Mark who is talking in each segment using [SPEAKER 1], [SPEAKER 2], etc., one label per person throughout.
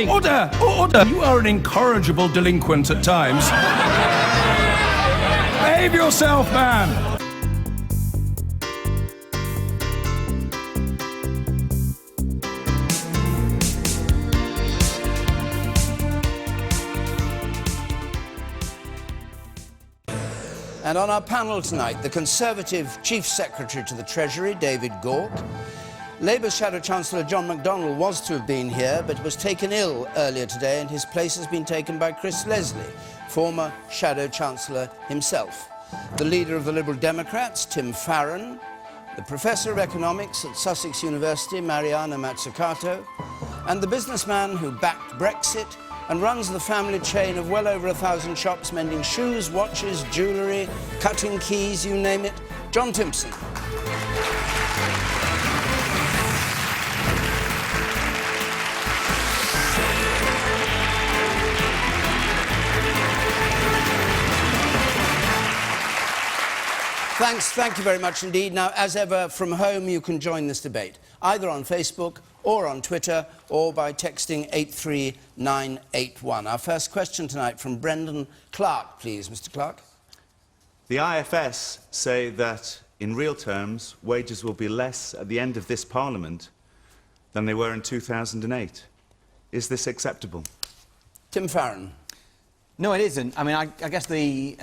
[SPEAKER 1] Order! Order! You are an incorrigible delinquent at times. Behave yourself, man!
[SPEAKER 2] And on our panel tonight, the Conservative Chief Secretary to the Treasury, David Gauke. Labour's Shadow Chancellor John McDonnell was to have been here, but was taken ill earlier today, and his place has been taken by Chris Leslie, former Shadow Chancellor himself. The leader of the Liberal Democrats, Tim Farron. The Professor of Economics at Sussex University, Mariana Mazzucato. And the businessman who backed Brexit and runs the family chain of well over 1,000 shops mending shoes, watches, jewellery, cutting keys, you name it, John Timpson. Thank you very much indeed. Now, as ever, from home you can join this debate, either on Facebook or on Twitter, or by texting 83981. Our first question tonight from Brendan Clark, please. Mr. Clark.
[SPEAKER 3] The IFS say that, in real terms, wages will be less at the end of this Parliament than they were in 2008. Is this acceptable?
[SPEAKER 2] Tim Farron.
[SPEAKER 4] No, it isn't. I mean, I guess the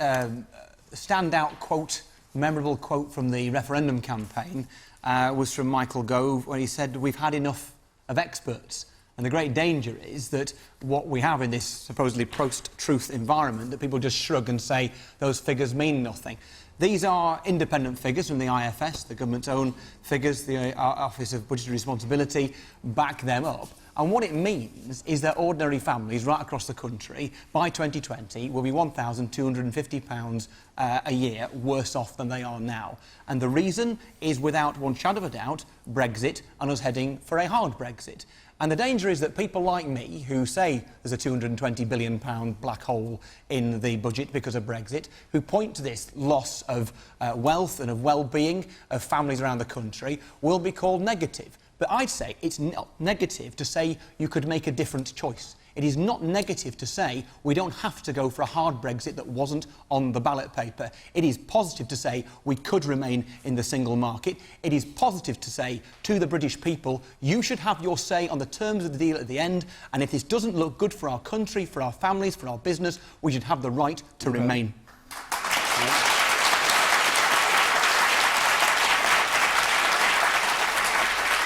[SPEAKER 4] standout quote, memorable quote from the referendum campaign was from Michael Gove, where he said, "We've had enough of experts." And the great danger is that what we have in this supposedly post-truth environment, that people just shrug and say those figures mean nothing. These are independent figures from the IFS, the government's own figures. The Office of Budgetary Responsibility back them up. And what it means is that ordinary families right across the country, by 2020, will be £1,250 a year worse off than they are now. And the reason is, without one shadow of a doubt, Brexit and us heading for a hard Brexit. And the danger is that people like me, who say there's a £220 billion black hole in the budget because of Brexit, who point to this loss of wealth and of well-being of families around the country, will be called negative. But I'd say it's not negative to say you could make a different choice. It is not negative to say we don't have to go for a hard Brexit that wasn't on the ballot paper. It is positive to say we could remain in the single market. It is positive to say to the British people, you should have your say on the terms of the deal at the end, and if this doesn't look good for our country, for our families, for our business, we should have the right to remain.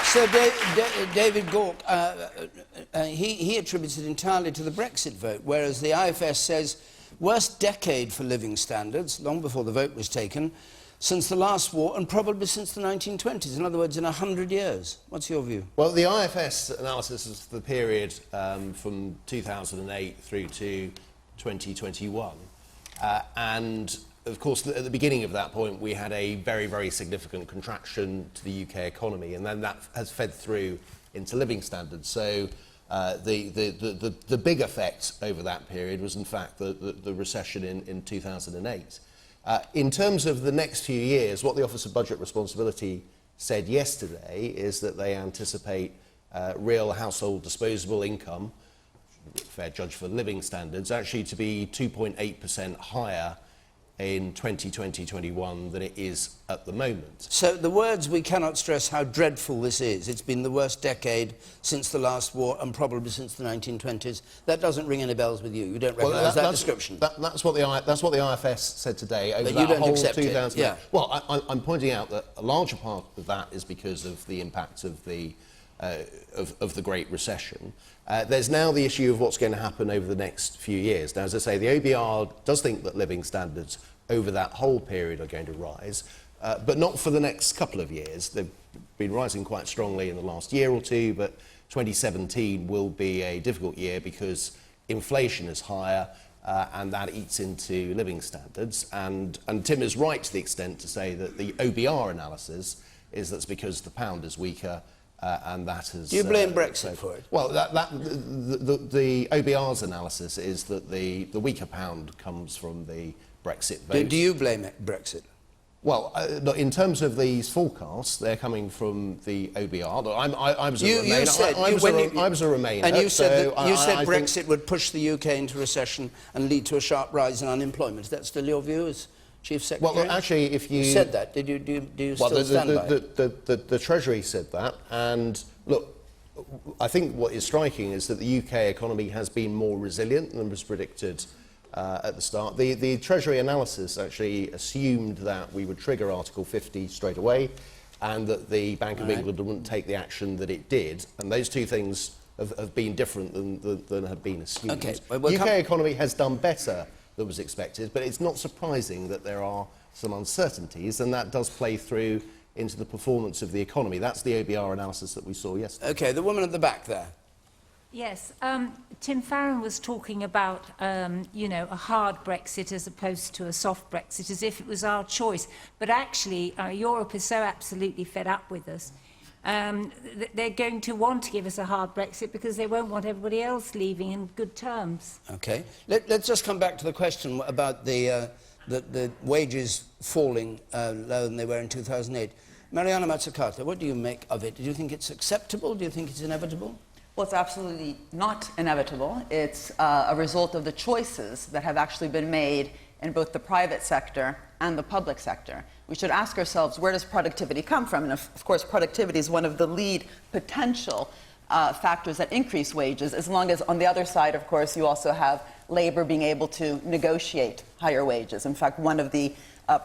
[SPEAKER 2] So David Gauke, he attributes it entirely to the Brexit vote, whereas the IFS says worst decade for living standards, long before the vote was taken, since the last war, and probably since the 1920s. In other words, in 100 years. What's your view?
[SPEAKER 5] Well, the IFS analysis is the period from 2008 through to 2021. And of course, at the beginning of that point, we had a very, very significant contraction to the UK economy, and then that has fed through into living standards. So the big effect over that period was, in fact, the recession in 2008. In terms of the next few years, what the Office of Budget Responsibility said yesterday is that they anticipate real household disposable income, fair judge for living standards, actually to be 2.8% higher in 2020-21 than it is at the moment.
[SPEAKER 2] So the words, we cannot stress how dreadful this is. It's been the worst decade since the last war and probably since the 1920s. That doesn't ring any bells with you. You don't recognise that description.
[SPEAKER 5] That's what the IFS said today over
[SPEAKER 2] but
[SPEAKER 5] that
[SPEAKER 2] you don't
[SPEAKER 5] whole
[SPEAKER 2] accept
[SPEAKER 5] 2000.
[SPEAKER 2] It. Yeah.
[SPEAKER 5] Well, I'm pointing out that a larger part of that is because of the impact of the Great Recession. There's now the issue of what's going to happen over the next few years. Now, as I say, the OBR does think that living standards over that whole period are going to rise, but not for the next couple of years. They've been rising quite strongly in the last year or two, but 2017 will be a difficult year because inflation is higher, and that eats into living standards. And Tim is right to the extent to say that the OBR analysis is that's because the pound is weaker, and that has...
[SPEAKER 2] Do you blame Brexit for it?
[SPEAKER 5] Well, the OBR's analysis is that the weaker pound comes from the Brexit vote.
[SPEAKER 2] Do you blame Brexit?
[SPEAKER 5] Well, look, in terms of these forecasts, they're coming from the OBR. Look, I was a Remainer. I was a Remainer.
[SPEAKER 2] And you said,
[SPEAKER 5] so
[SPEAKER 2] you said
[SPEAKER 5] I
[SPEAKER 2] Brexit would push the UK into recession and lead to a sharp rise in unemployment. Is that still your view as Chief Secretary?
[SPEAKER 5] Well, actually, if you
[SPEAKER 2] said that, do you still stand by it?
[SPEAKER 5] The Treasury said that, and look, I think what is striking is that the UK economy has been more resilient than was predicted at the start. The Treasury analysis actually assumed that we would trigger Article 50 straight away and that the Bank of England wouldn't take the action that it did. And those two things have been different than had been assumed.
[SPEAKER 2] Okay,
[SPEAKER 5] the UK economy has done better than was expected, but it's not surprising that there are some uncertainties, and that does play through into the performance of the economy. That's the OBR analysis that we saw yesterday.
[SPEAKER 2] Okay, the woman at the back there.
[SPEAKER 6] Yes, Tim Farron was talking about, you know, a hard Brexit as opposed to a soft Brexit, as if it was our choice. But actually, Europe is so absolutely fed up with us. They're going to want to give us a hard Brexit because they won't want everybody else leaving in good terms.
[SPEAKER 2] Okay, let's just come back to the question about the wages falling lower than they were in 2008. Mariana Mazzucato, what do you make of it? Do you think it's acceptable? Do you think it's inevitable?
[SPEAKER 7] Well, it's absolutely not inevitable. It's a result of the choices that have actually been made in both the private sector and the public sector. We should ask ourselves, where does productivity come from? And of course, productivity is one of the lead potential factors that increase wages, as long as on the other side, of course, you also have labor being able to negotiate higher wages. In fact, one of the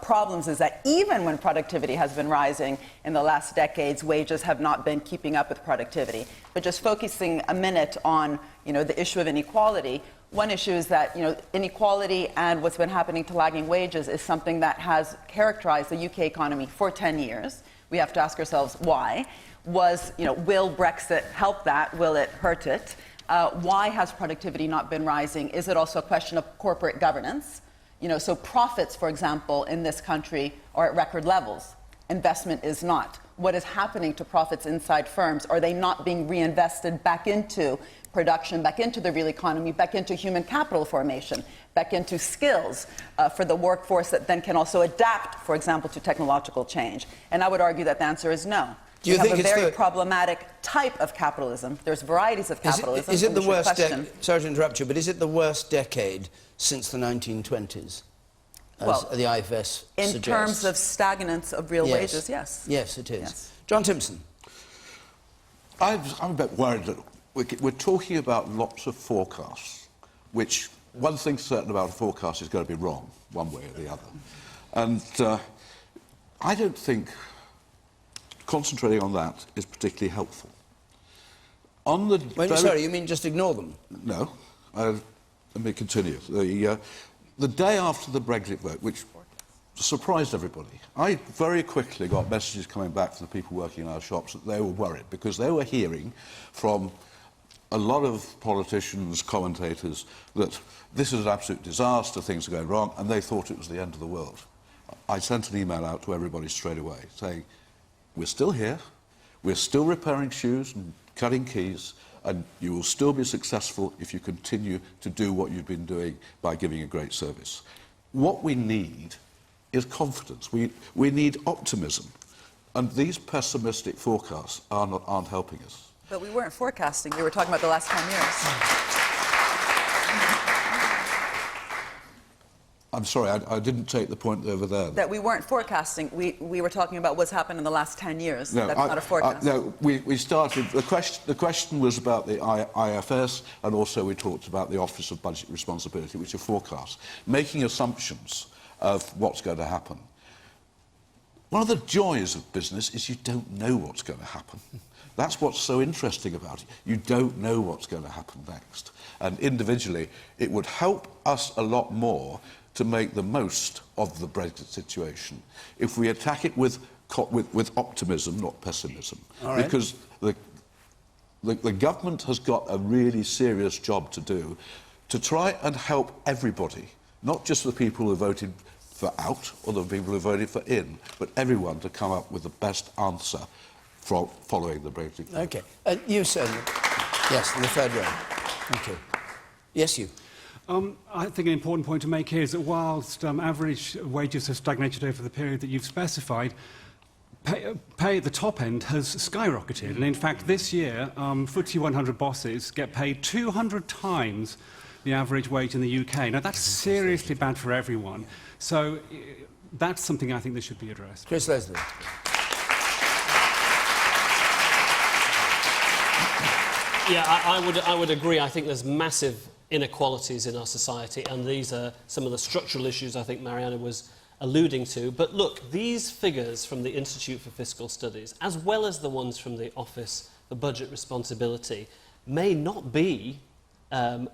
[SPEAKER 7] problems is that even when productivity has been rising in the last decades, wages have not been keeping up with productivity. But just focusing a minute on, you know, the issue of inequality, one issue is that, you know, inequality and what's been happening to lagging wages is something that has characterized the UK economy for 10 years. We have to ask ourselves why. Will Brexit help that? Will it hurt it? Why has productivity not been rising? Is it also a question of corporate governance? You know, so profits, for example, in this country are at record levels. Investment is not. What is happening to profits inside firms? Are they not being reinvested back into production, back into the real economy, back into human capital formation, back into skills for the workforce that then can also adapt, for example, to technological change? And I would argue that the answer is no.
[SPEAKER 2] Do you
[SPEAKER 7] have
[SPEAKER 2] think
[SPEAKER 7] a
[SPEAKER 2] it's
[SPEAKER 7] very problematic type of capitalism. There's varieties of capitalism.
[SPEAKER 2] Is it the worst sorry to interrupt you, but is it the worst decade since the 1920s, as the IFS
[SPEAKER 7] in
[SPEAKER 2] suggests?
[SPEAKER 7] terms of stagnance of real wages, yes.
[SPEAKER 2] Yes, it is.
[SPEAKER 7] Yes.
[SPEAKER 2] John Timpson.
[SPEAKER 8] I'm a bit worried that we're talking about lots of forecasts, which one thing's certain about a forecast is going to be wrong, one way or the other. And I don't think concentrating on that is particularly helpful. On the
[SPEAKER 2] sorry, you mean just ignore them?
[SPEAKER 8] No. Let me continue. The day after the Brexit vote, which surprised everybody, I very quickly got messages coming back from the people working in our shops that they were worried because they were hearing from a lot of politicians, commentators, that this is an absolute disaster, things are going wrong, and they thought it was the end of the world. I sent an email out to everybody straight away saying, we're still here, we're still repairing shoes and cutting keys, and you will still be successful if you continue to do what you've been doing by giving a great service. What we need is confidence. We need optimism. And these pessimistic forecasts aren't helping us.
[SPEAKER 7] But we weren't forecasting. We were talking about the last 10 years.
[SPEAKER 8] I'm sorry, I didn't take the point over there.
[SPEAKER 7] That we weren't forecasting. We were talking about what's happened in the last 10 years. No, that's not a forecast.
[SPEAKER 8] No, we started... The question was about the IFS, and also we talked about the Office of Budget Responsibility, which are forecasts, making assumptions of what's going to happen. One of the joys of business is you don't know what's going to happen. That's what's so interesting about it. You don't know what's going to happen next. And individually, it would help us a lot more to make the most of the Brexit situation if we attack it with optimism, not pessimism.
[SPEAKER 2] All right.
[SPEAKER 8] Because the government has got a really serious job to do to try and help everybody, not just the people who voted for out or the people who voted for in, but everyone to come up with the best answer for following the Brexit.
[SPEAKER 2] OK. You, sir. Yes, in the third row. Thank you. Yes, you.
[SPEAKER 9] I think an important point to make here is that whilst average wages have stagnated over the period that you've specified, pay at the top end has skyrocketed. And in fact, this year, FTSE 100 bosses get paid 200 times the average wage in the UK. Now, that's seriously bad for everyone. So that's something I think that should be addressed.
[SPEAKER 2] Chris Leslie.
[SPEAKER 10] Yeah, I would agree. I think there's massive inequalities in our society, and these are some of the structural issues I think Mariana was alluding to. But look, these figures from the Institute for Fiscal Studies, as well as the ones from the Office for Budget Responsibility, may not be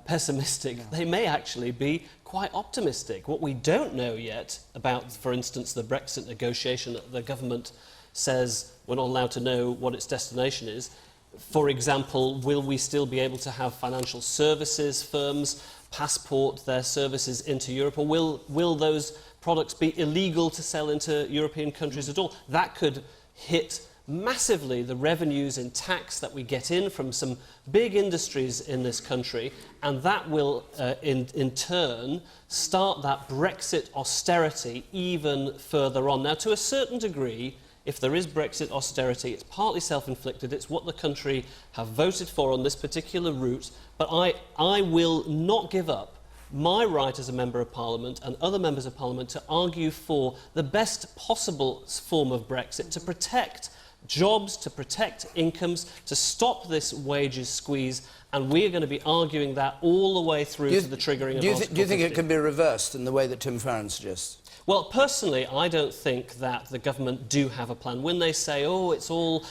[SPEAKER 10] pessimistic. No. They may actually be quite optimistic. What we don't know yet about, for instance, the Brexit negotiation, the government says we're not allowed to know what its destination is. For example, will we still be able to have financial services firms passport their services into Europe, or will those products be illegal to sell into European countries at all? That could hit massively the revenues in tax that we get in from some big industries in this country, and that will in turn start that Brexit austerity even further on. Now, to a certain degree, if there is Brexit austerity, it's partly self-inflicted. It's what the country have voted for on this particular route. But I will not give up my right as a Member of Parliament and other Members of Parliament to argue for the best possible form of Brexit, to protect jobs, to protect incomes, to stop this wages squeeze. And we are going to be arguing that all the way through to the triggering of Article 50.
[SPEAKER 2] Do you think it can be reversed in the way that Tim Farron suggests?
[SPEAKER 10] Well, personally, I don't think that the government do have a plan. When they say, oh, it's all,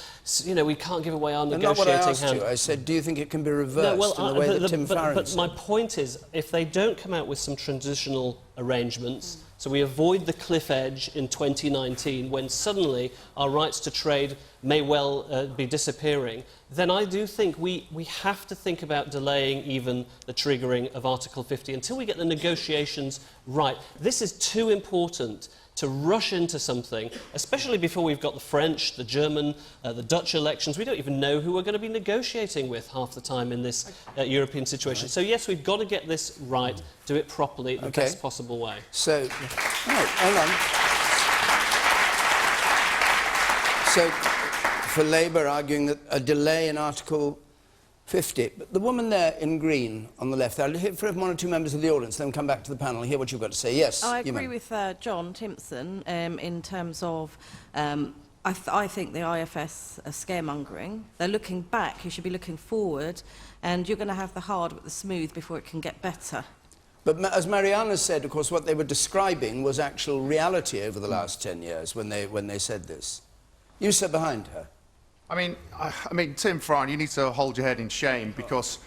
[SPEAKER 10] you know, we can't give away our negotiating hand.
[SPEAKER 2] Not what I asked you. I said, do you think it can be reversed in the way that Tim Farron said?
[SPEAKER 10] But my point is, if they don't come out with some transitional arrangements, so we avoid the cliff edge in 2019 when suddenly our rights to trade may well be disappearing, then I do think we have to think about delaying even the triggering of Article 50 until we get the negotiations right. This is too important to rush into something, especially before we've got the French, the German, the Dutch elections. We don't even know who we're going to be negotiating with half the time in this European situation. So, yes, we've got to get this right, do it properly, the best possible way.
[SPEAKER 2] So, hold on. So, for Labour arguing that a delay in Article 50. But the woman there in green on the left, I'll hear from one or two members of the audience, then come back to the panel and hear what you've got to say. Yes,
[SPEAKER 11] I agree with John Timpson in terms of I think the IFS are scaremongering. They're looking back, you should be looking forward, and you're going to have the hard with the smooth before it can get better.
[SPEAKER 2] But as Mariana said, of course, what they were describing was actual reality over the last 10 years when they said this. You sat behind her.
[SPEAKER 12] I mean, Tim Farron, you need to hold your head in shame, because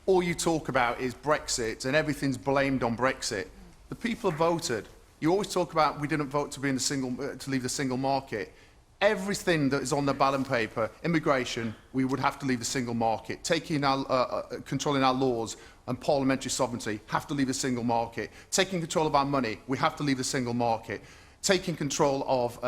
[SPEAKER 12] all you talk about is Brexit and everything's blamed on Brexit. The people have voted. You always talk about we didn't vote to be in the to leave the single market. Everything that is on the ballot paper, immigration, we would have to leave the single market. Taking our, controlling our laws and parliamentary sovereignty, have to leave the single market. Taking control of our money, we have to leave the single market. Taking control of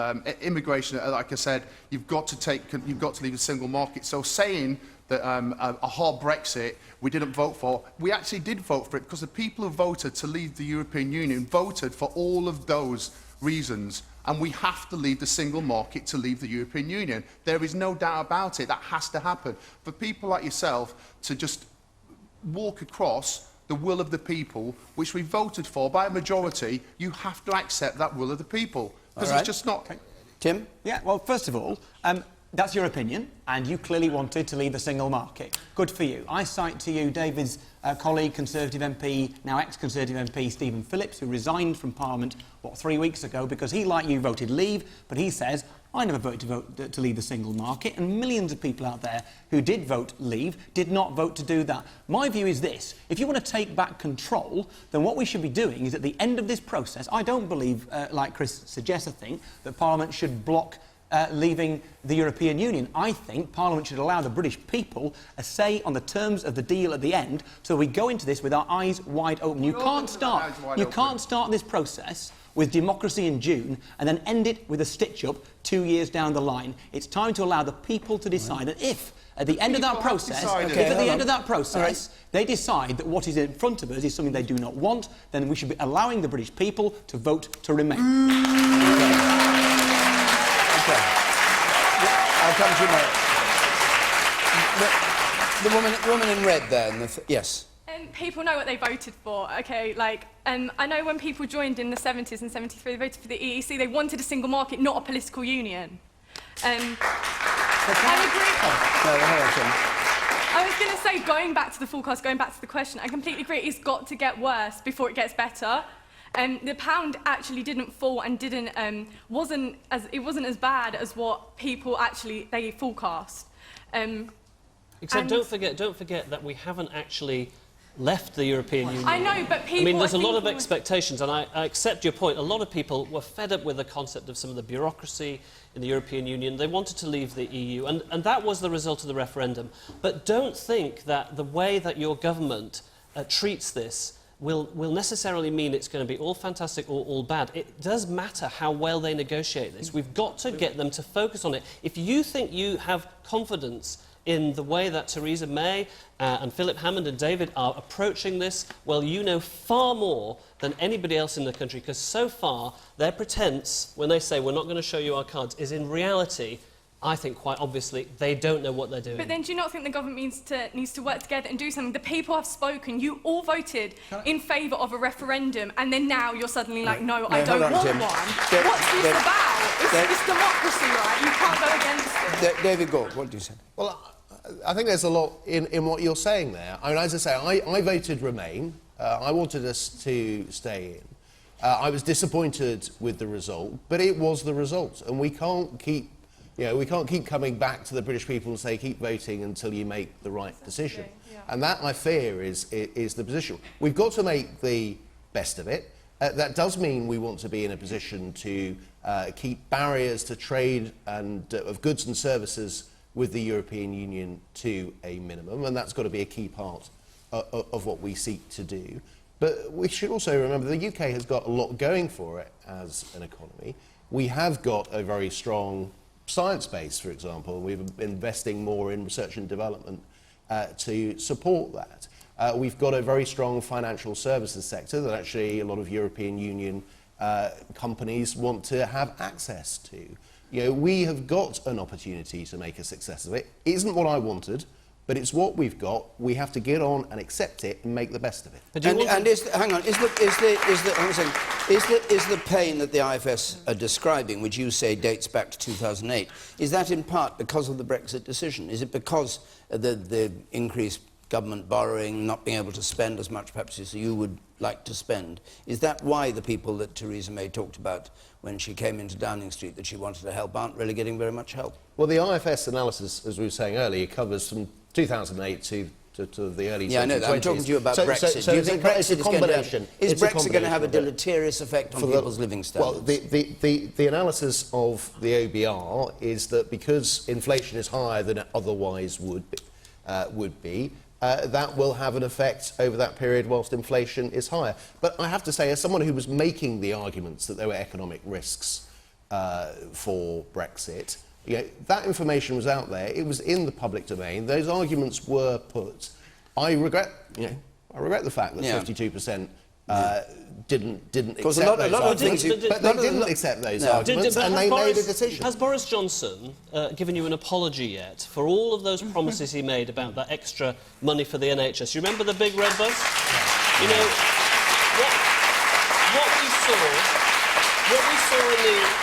[SPEAKER 12] immigration, like I said, you've got to leave the single market. So saying that a hard Brexit we didn't vote for, we actually did vote for it, because the people who voted to leave the European Union voted for all of those reasons. And we have to leave the single market to leave the European Union. There is no doubt about it. That has to happen. For people like yourself to just walk across the will of the people, which we voted for by a majority, you have to accept that will of the people. Because it's just not...
[SPEAKER 2] Tim?
[SPEAKER 4] Yeah, well, first of all, that's your opinion, and you clearly wanted to leave the single market. Good for you. I cite to you David's colleague, Conservative MP, now ex-Conservative MP, Stephen Phillips, who resigned from Parliament, 3 weeks ago, because he, like you, voted leave, but he says, I never voted to leave the single market, and millions of people out there who did vote leave did not vote to do that. My view is this: if you want to take back control, then what we should be doing is, at the end of this process, I don't believe, like Chris suggests, I think, that Parliament should block leaving the European Union. I think Parliament should allow the British people a say on the terms of the deal at the end, so we go into this with our eyes wide open. You can't start this process with democracy in June and then end it with a stitch-up 2 years down the line. It's time to allow the people to decide. And if, At the end of that process, if at the end of that process they decide that what is in front of us is something they do not want, then we should be allowing the British people to vote to remain.
[SPEAKER 2] Okay. I'll come to you now. The woman in red there. Yes.
[SPEAKER 13] People know what they voted for, okay? Like, I know when people joined in the 70s and 73, they voted for the EEC. They wanted a single market, not a political union. I agree. I was going to say, going back to the forecast, going back to the question, I completely agree. It's got to get worse before it gets better. The pound actually didn't fall and wasn't as bad as what people they forecast.
[SPEAKER 10] Except don't forget that we haven't actually left the European Union.
[SPEAKER 13] I know, but people...
[SPEAKER 10] I mean, there's a lot of expectations, and I accept your point. A lot of people were fed up with the concept of some of the bureaucracy in the European Union. They wanted to leave the EU, and that was the result of the referendum. But don't think that the way that your government treats this will necessarily mean it's going to be all fantastic or all bad. It does matter how well they negotiate this. We've got to get them to focus on it. If you think you have confidence in the way that Theresa May and Philip Hammond and David are approaching this, well, you know far more than anybody else in the country, because so far their pretense, when they say we're not going to show you our cards, is in reality, I think quite obviously, they don't know what they're doing.
[SPEAKER 13] But then do you not think the government needs to work together and do something? The people have spoken. You all voted in favour of a referendum, and then now you're suddenly like, no, I don't want one. What's this about? It's democracy, right? You can't go against it.
[SPEAKER 2] David Gore, what do you say?
[SPEAKER 5] Well, I think there's a lot in what you're saying there. I mean, as I say, I voted Remain. I wanted us to stay in. I was disappointed with the result, but it was the result, and we can't keep coming back to the British people and say, keep voting until you make the right decision. Yeah. And that, I fear, is the position. We've got to make the best of it. That does mean we want to be in a position to keep barriers to trade and of goods and services with the European Union to a minimum, and that's got to be a key part of what we seek to do. But we should also remember the UK has got a lot going for it as an economy. We have got a very strong science base, for example. We've been investing more in research and development to support that. We've got a very strong financial services sector that actually a lot of European Union companies want to have access to. You know, we have got an opportunity to make a success of it. It isn't what I wanted, but it's what we've got. We have to get on and accept it and make the best of it.
[SPEAKER 2] Is the pain that the IFS are describing, which you say dates back to 2008, is that in part because of the Brexit decision? Is it because of the increased government borrowing, not being able to spend as much perhaps as you would like to spend? Is that why the people that Theresa May talked about when she came into Downing Street that she wanted to help aren't really getting very much help?
[SPEAKER 5] Well, the IFS analysis, as we were saying earlier, covers from 2008 to the early 2020s.
[SPEAKER 2] Yeah, I know that. I'm talking to you about Brexit. Do you think Brexit is going to have a deleterious effect on people's living standards?
[SPEAKER 5] Well, the analysis of the OBR is that because inflation is higher than it otherwise would be, that will have an effect over that period whilst inflation is higher. But I have to say, as someone who was making the arguments that there were economic risks for Brexit, you know, that information was out there. It was in the public domain. Those arguments were put. I regret the fact that 52% didn't accept those arguments. But they didn't accept those arguments, and they made a decision.
[SPEAKER 10] Has Boris Johnson given you an apology yet for all of those promises he made about that extra money for the NHS? You remember the big red bus? You know, what we saw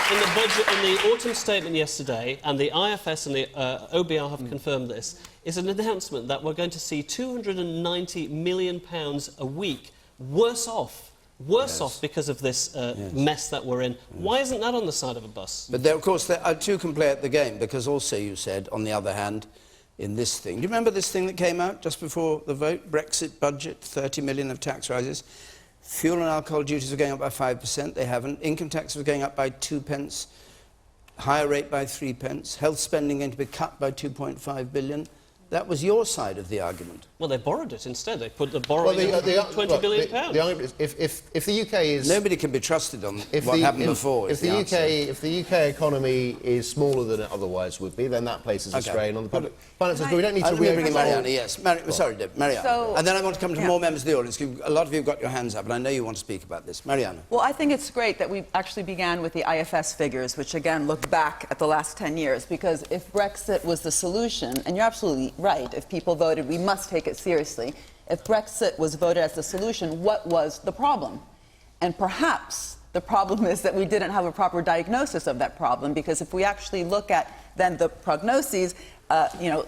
[SPEAKER 10] in the budget, in the autumn statement yesterday, and the IFS and the OBR have confirmed this, is an announcement that we're going to see £290 million a week worse off because of this mess that we're in. Why isn't that on the side of a bus?
[SPEAKER 2] But there, of course, there are two can play at the game, because also you said, on the other hand, in this thing, do you remember this thing that came out just before the vote? Brexit budget, 30 million of tax rises. Fuel and alcohol duties were going up by 5%, they haven't. Income tax was going up by 2 pence, higher rate by 3 pence. Health spending going to be cut by 2.5 billion. That was your side of the argument.
[SPEAKER 10] Well, they borrowed it instead. They put the borrowing £20 billion.
[SPEAKER 5] The argument is if the UK is...
[SPEAKER 2] Nobody can be trusted on what happened before.
[SPEAKER 5] If the UK economy is smaller than it otherwise would be, then that places a strain on the public finances. But we don't need to
[SPEAKER 2] bring Mariana, yes. Sorry, Mariana.
[SPEAKER 7] So,
[SPEAKER 2] and then I want to come to more members of the audience. A lot of you have got your hands up, and I know you want to speak about this. Mariana.
[SPEAKER 7] Well, I think it's great that we actually began with the IFS figures, which again look back at the last 10 years, because if Brexit was the solution, and you're absolutely right, if people voted, we must take it seriously. If Brexit was voted as the solution, what was the problem? And perhaps the problem is that we didn't have a proper diagnosis of that problem, because if we actually look at then the prognoses,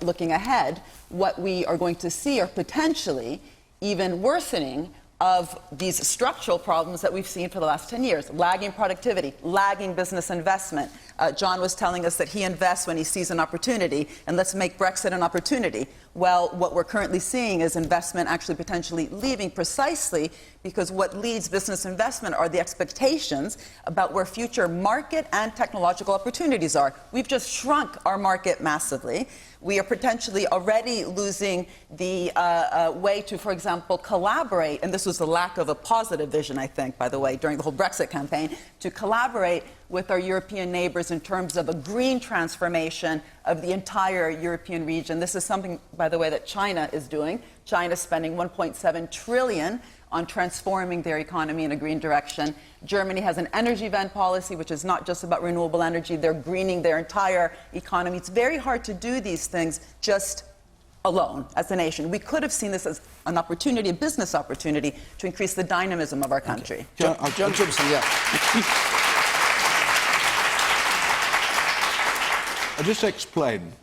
[SPEAKER 7] looking ahead, what we are going to see are potentially even worsening of these structural problems that we've seen for the last 10 years. Lagging productivity, lagging business investment. John was telling us that he invests when he sees an opportunity, and let's make Brexit an opportunity. Well, what we're currently seeing is investment actually potentially leaving, precisely because what leads business investment are the expectations about where future market and technological opportunities are. We've just shrunk our market massively. We are potentially already losing the way to, for example, collaborate, and this was the lack of a positive vision, I think, by the way, during the whole Brexit campaign, to collaborate with our European neighbors in terms of a green transformation of the entire European region. This is something, by the way, that China is doing. China is spending 1.7 trillion on transforming their economy in a green direction. Germany has an energy van policy, which is not just about renewable energy. They're greening their entire economy. It's very hard to do these things just alone as a nation. We could have seen this as an opportunity, a business opportunity, to increase the dynamism of our country.
[SPEAKER 2] Okay. John Timpson, yeah.
[SPEAKER 8] I'll just explain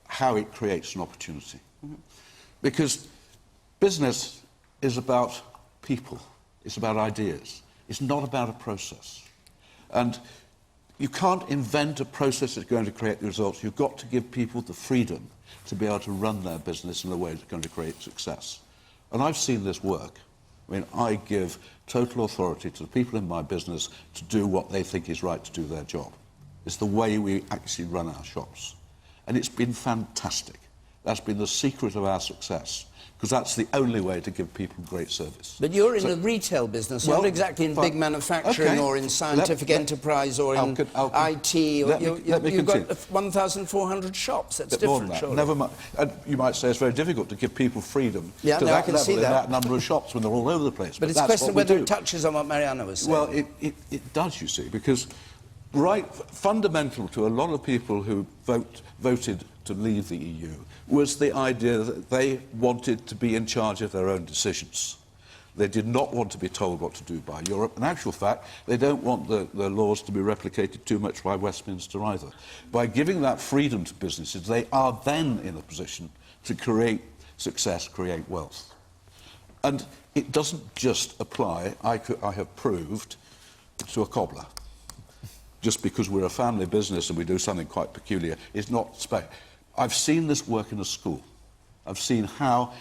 [SPEAKER 8] how it creates an opportunity. Because business is about people. It's about ideas. It's not about a process. And you can't invent a process that's going to create the results. You've got to give people the freedom to be able to run their business in a way that's going to create success. And I've seen this work. I mean, I give total authority to the people in my business to do what they think is right to do their job. It's the way we actually run our shops. And it's been fantastic. That's been the secret of our success, because that's the only way to give people great service.
[SPEAKER 2] But you're in the retail business, not exactly in big manufacturing or in scientific enterprise or in IT. You've got 1,400 shops. That's different, surely.
[SPEAKER 8] Never mind. And you might say it's very difficult to give people freedom to
[SPEAKER 2] I
[SPEAKER 8] that
[SPEAKER 2] can
[SPEAKER 8] level
[SPEAKER 2] see
[SPEAKER 8] in that number of shops when they're all over the place.
[SPEAKER 2] But it's a question of whether it touches on what Mariana was saying.
[SPEAKER 8] Well, it does, you see, because fundamental to a lot of people who voted to leave the EU was the idea that they wanted to be in charge of their own decisions. They did not want to be told what to do by Europe. In actual fact, they don't want the laws to be replicated too much by Westminster either. By giving that freedom to businesses, they are then in a position to create success, create wealth. And it doesn't just apply, I have proved, to a cobbler. Just because we're a family business and we do something quite peculiar, it's not I've seen this work in a school. I've seen how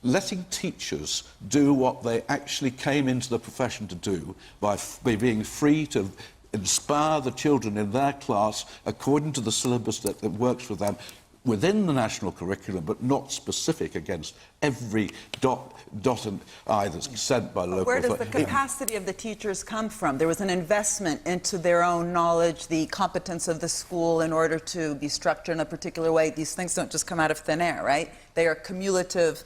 [SPEAKER 8] letting teachers do what they actually came into the profession to do by being free to inspire the children in their class according to the syllabus that works for them within the national curriculum, but not specific against every dot and I that's sent by the local
[SPEAKER 7] authority. Where does the capacity of the teachers come from? There was an investment into their own knowledge, the competence of the school in order to be structured in a particular way. These things don't just come out of thin air, right? They are cumulative.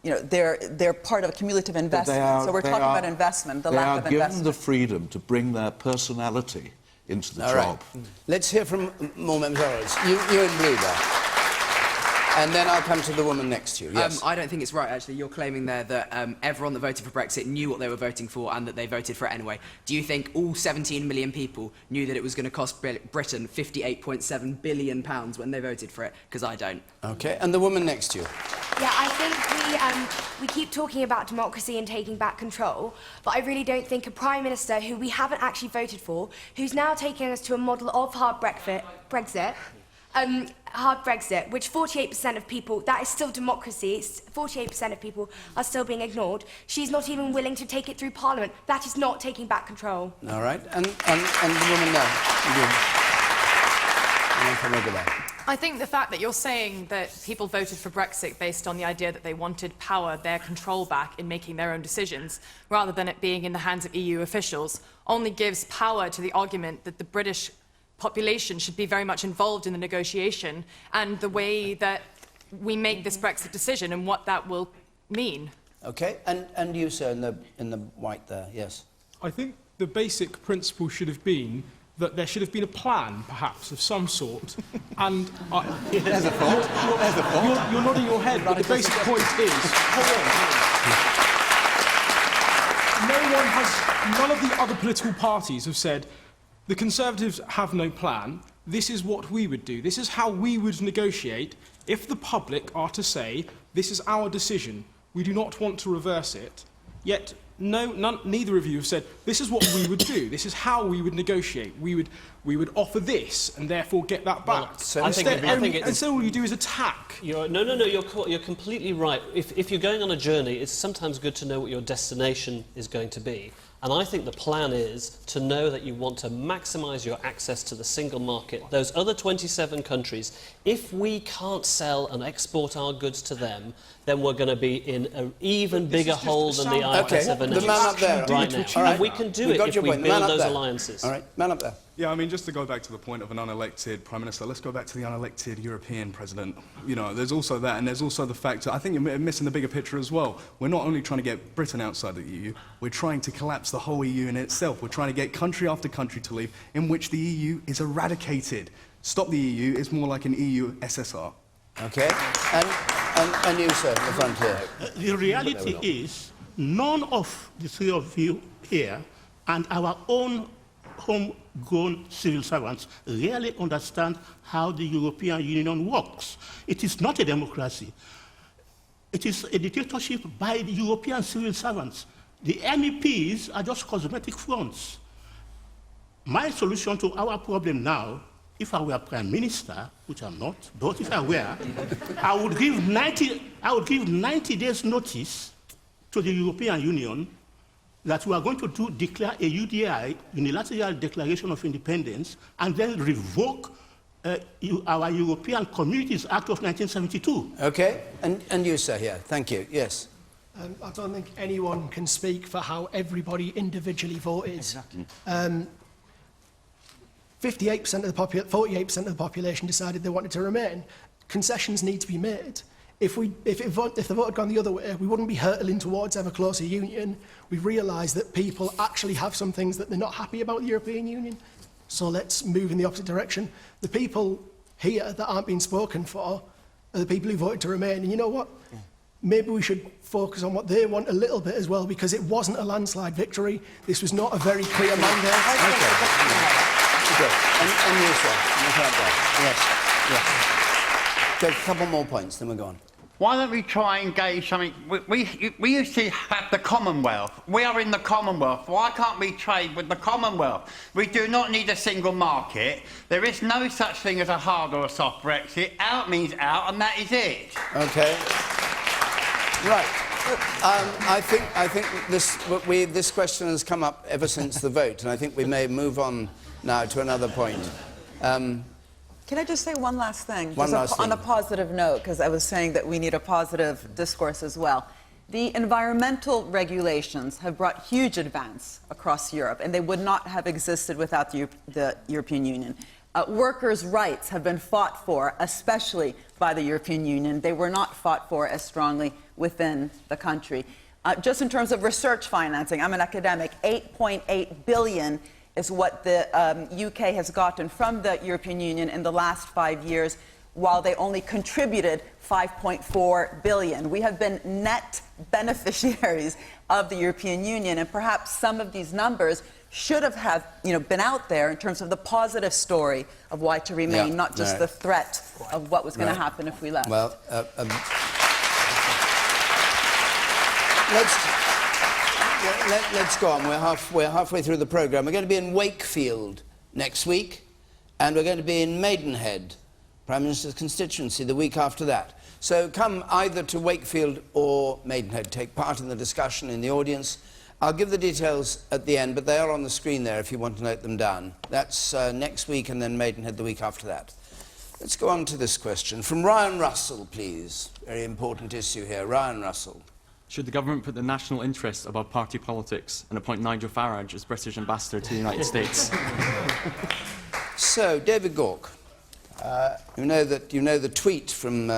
[SPEAKER 7] They're part of a cumulative investment. So we're talking about investment, the lack of investment.
[SPEAKER 8] They are given the freedom to bring their personality into the job.
[SPEAKER 2] Right. Let's hear from more members of ours. You in blue there. And then I'll come to the woman next to you. Yes.
[SPEAKER 14] I don't think it's right, actually. You're claiming there that everyone that voted for Brexit knew what they were voting for and that they voted for it anyway. Do you think all 17 million people knew that it was going to cost Britain £58.7 billion when they voted for it? Because I don't.
[SPEAKER 2] OK, and the woman next to you.
[SPEAKER 15] Yeah, I think we keep talking about democracy and taking back control, but I really don't think a Prime Minister who we haven't actually voted for, who's now taking us to a model of hard Brexit, which 48% of people, that is still democracy, 48% of people are still being ignored. She's not even willing to take it through Parliament. That is not taking back control.
[SPEAKER 2] All right, and the woman now.
[SPEAKER 16] I think the fact that you're saying that people voted for Brexit based on the idea that they wanted power, their control back in making their own decisions, rather than it being in the hands of EU officials, only gives power to the argument that the British population should be very much involved in the negotiation and the way that we make this Brexit decision and what that will mean.
[SPEAKER 2] OK, and you, sir, in the white there, yes.
[SPEAKER 17] I think the basic principle should have been that there should have been a plan, perhaps, of some sort. And
[SPEAKER 4] there's a thought. There's a thought.
[SPEAKER 17] You're nodding your head, but the basic point is, none of the other political parties have said, the Conservatives have no plan, this is what we would do, this is how we would negotiate if the public are to say, this is our decision, we do not want to reverse it. Yet, neither of you have said, this is what we would do, this is how we would negotiate, we would offer this and therefore get that back.
[SPEAKER 10] Well,
[SPEAKER 17] and so all you do is attack.
[SPEAKER 10] You're completely right. If you're going on a journey, it's sometimes good to know what your destination is going to be. And I think the plan is to know that you want to maximise your access to the single market. Those other 27 countries, if we can't sell and export our goods to them, then we're going to be in an even bigger hole than the IFS ever knows right now.
[SPEAKER 2] Right.
[SPEAKER 10] And we can do it if we build those alliances.
[SPEAKER 2] All right, man up there.
[SPEAKER 18] Yeah, I mean, just to go back to the point of an unelected Prime Minister, let's go back to the unelected European President. You know, there's also that, and there's also the fact that I think you're missing the bigger picture as well. We're not only trying to get Britain outside the EU, we're trying to collapse the whole EU in itself. We're trying to get country after country to leave, in which the EU is eradicated. Stop the EU is more like an EU SSR.
[SPEAKER 2] OK. And you, sir, in the front here.
[SPEAKER 19] The reality is, none of the three of you here and our own homegrown civil servants really understand how the European Union works. It is not a democracy. It is a dictatorship by the European civil servants. The MEPs are just cosmetic fronts. My solution to our problem now, if I were Prime Minister, which I'm not, but if I were, I would give 90 days notice to the European Union that we are going to declare a UDI, Unilateral Declaration of Independence, and then revoke our European Communities Act of 1972.
[SPEAKER 2] OK. And you, sir, here. Thank you. Yes.
[SPEAKER 20] I don't think anyone can speak for how everybody individually voted.
[SPEAKER 4] Exactly.
[SPEAKER 20] 48% of the 48% of the population decided they wanted to remain. Concessions need to be made. If the vote had gone the other way, we wouldn't be hurtling towards ever closer union. We realise that people actually have some things that they're not happy about the European Union. So let's move in the opposite direction. The people here that aren't being spoken for are the people who voted to remain. And you know what? Maybe we should focus on what they want a little bit as well, because it wasn't a landslide victory. This was not a very clear mandate.
[SPEAKER 2] Okay. And you, sir, in the front there. Yes. Okay, a couple more points, then we're gone.
[SPEAKER 21] Why don't we try and engage something? We used to have the Commonwealth. We are in the Commonwealth. Why can't we trade with the Commonwealth? We do not need a single market. There is no such thing as a hard or a soft Brexit. Out means out, and that is it.
[SPEAKER 2] OK. Right. I think this question has come up ever since the vote, and I think we may move on now to another point.
[SPEAKER 7] Can I just say one last thing?
[SPEAKER 2] On
[SPEAKER 7] a positive note, because I was saying that we need a positive discourse as well. The environmental regulations have brought huge advance across Europe, and they would not have existed without the European Union. Workers' rights have been fought for, especially by the European Union. They were not fought for as strongly within the country. Just in terms of research financing, I'm an academic, 8.8 billion is what the UK has gotten from the European Union in the last 5 years, while they only contributed 5.4 billion. We have been net beneficiaries of the European Union, and perhaps some of these numbers should have been out there in terms of the positive story of why to remain, not just the threat of what was going to happen if we left.
[SPEAKER 2] Well, let's go on. We're halfway through the programme. We're going to be in Wakefield next week, and we're going to be in Maidenhead, Prime Minister's constituency, the week after that. So come either to Wakefield or Maidenhead. Take part in the discussion in the audience. I'll give the details at the end, but they are on the screen there if you want to note them down. That's next week, and then Maidenhead the week after that. Let's go on to this question. From Ryan Russell, please. Very important issue here. Ryan Russell.
[SPEAKER 1] Should the government put the national interest above party politics and appoint Nigel Farage as British ambassador to the United States?
[SPEAKER 2] So, David Gauke, you know the tweet from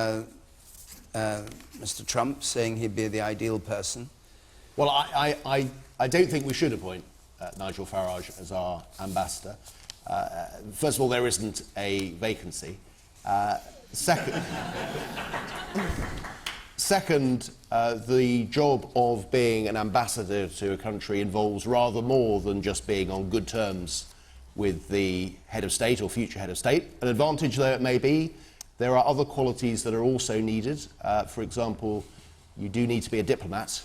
[SPEAKER 2] Mr. Trump saying he'd be the ideal person.
[SPEAKER 5] Well, I don't think we should appoint Nigel Farage as our ambassador. First of all, there isn't a vacancy. Second, the job of being an ambassador to a country involves rather more than just being on good terms with the head of state or future head of state. An advantage though it may be, there are other qualities that are also needed. For example, you do need to be a diplomat.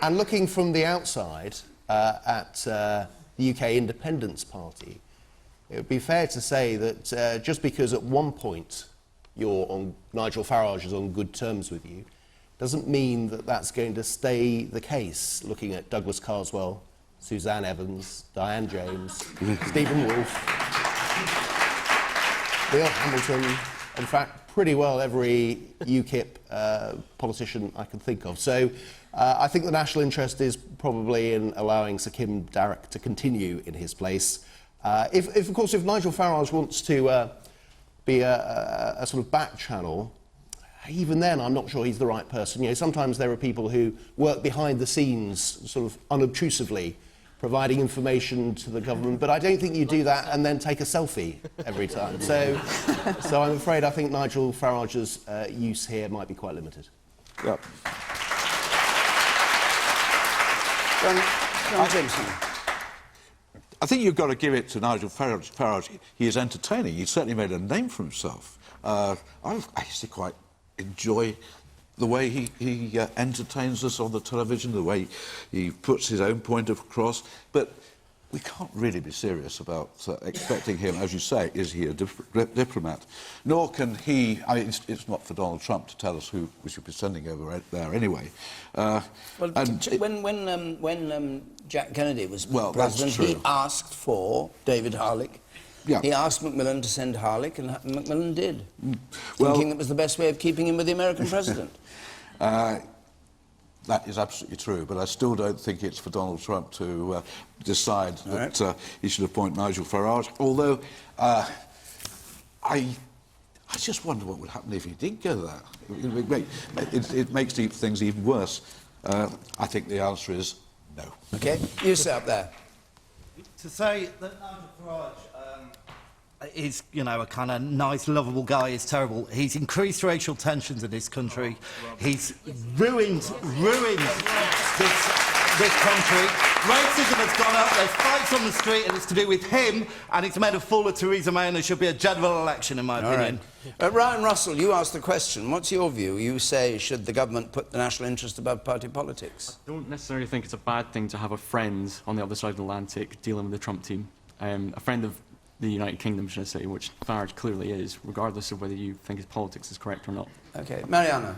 [SPEAKER 5] And looking from the outside at the UK Independence Party, it would be fair to say that just because at one point Nigel Farage is on good terms with you, doesn't mean that that's going to stay the case, looking at Douglas Carswell, Suzanne Evans, Diane James, Stephen Wolfe, Neil Hamilton, in fact, pretty well every UKIP politician I can think of. So I think the national interest is probably in allowing Sir Kim Darroch to continue in his place. Of course, if Nigel Farage wants to be a sort of back channel, even then I'm not sure he's the right person. You know, sometimes there are people who work behind the scenes, sort of unobtrusively, providing information to the government, but I don't think you do that and then take a selfie every time. So I'm afraid I think Nigel Farage's use here might be quite limited.
[SPEAKER 2] Yep. John Timpson.
[SPEAKER 8] I think you've got to give it to Nigel Farage. He is entertaining. He's certainly made a name for himself. I actually quite enjoy the way he entertains us on the television, the way he puts his own point across. But we can't really be serious about expecting him, as you say, is he a diplomat? Nor can he... I mean, it's not for Donald Trump to tell us who we should be sending over there anyway.
[SPEAKER 2] When Jack Kennedy was president, he asked for David Harlech. Yeah. He asked Macmillan to send Harlech, and Macmillan did, thinking it was the best way of keeping him with the American president.
[SPEAKER 8] That is absolutely true, but I still don't think it's for Donald Trump to decide that he should appoint Nigel Farage, although I just wonder what would happen if he did go there. It makes things even worse. I think the answer is no.
[SPEAKER 2] OK, you sit up there.
[SPEAKER 22] To say that Nigel Farage is, you know, a kind of nice, lovable guy is terrible. He's increased racial tensions in this country. He's ruined this country. Racism has gone up. There's fights on the street, and it's to do with him, and it's made a fool of Theresa May, and there should be a general election, in my opinion.
[SPEAKER 2] Right. Ryan Russell, you asked the question. What's your view? You say, should the government put the national interest above party politics?
[SPEAKER 1] I don't necessarily think it's a bad thing to have a friend on the other side of the Atlantic dealing with the Trump team. A friend of the United Kingdom, should I say, which Farage clearly is, regardless of whether you think his politics is correct or not.
[SPEAKER 2] OK. Mariana.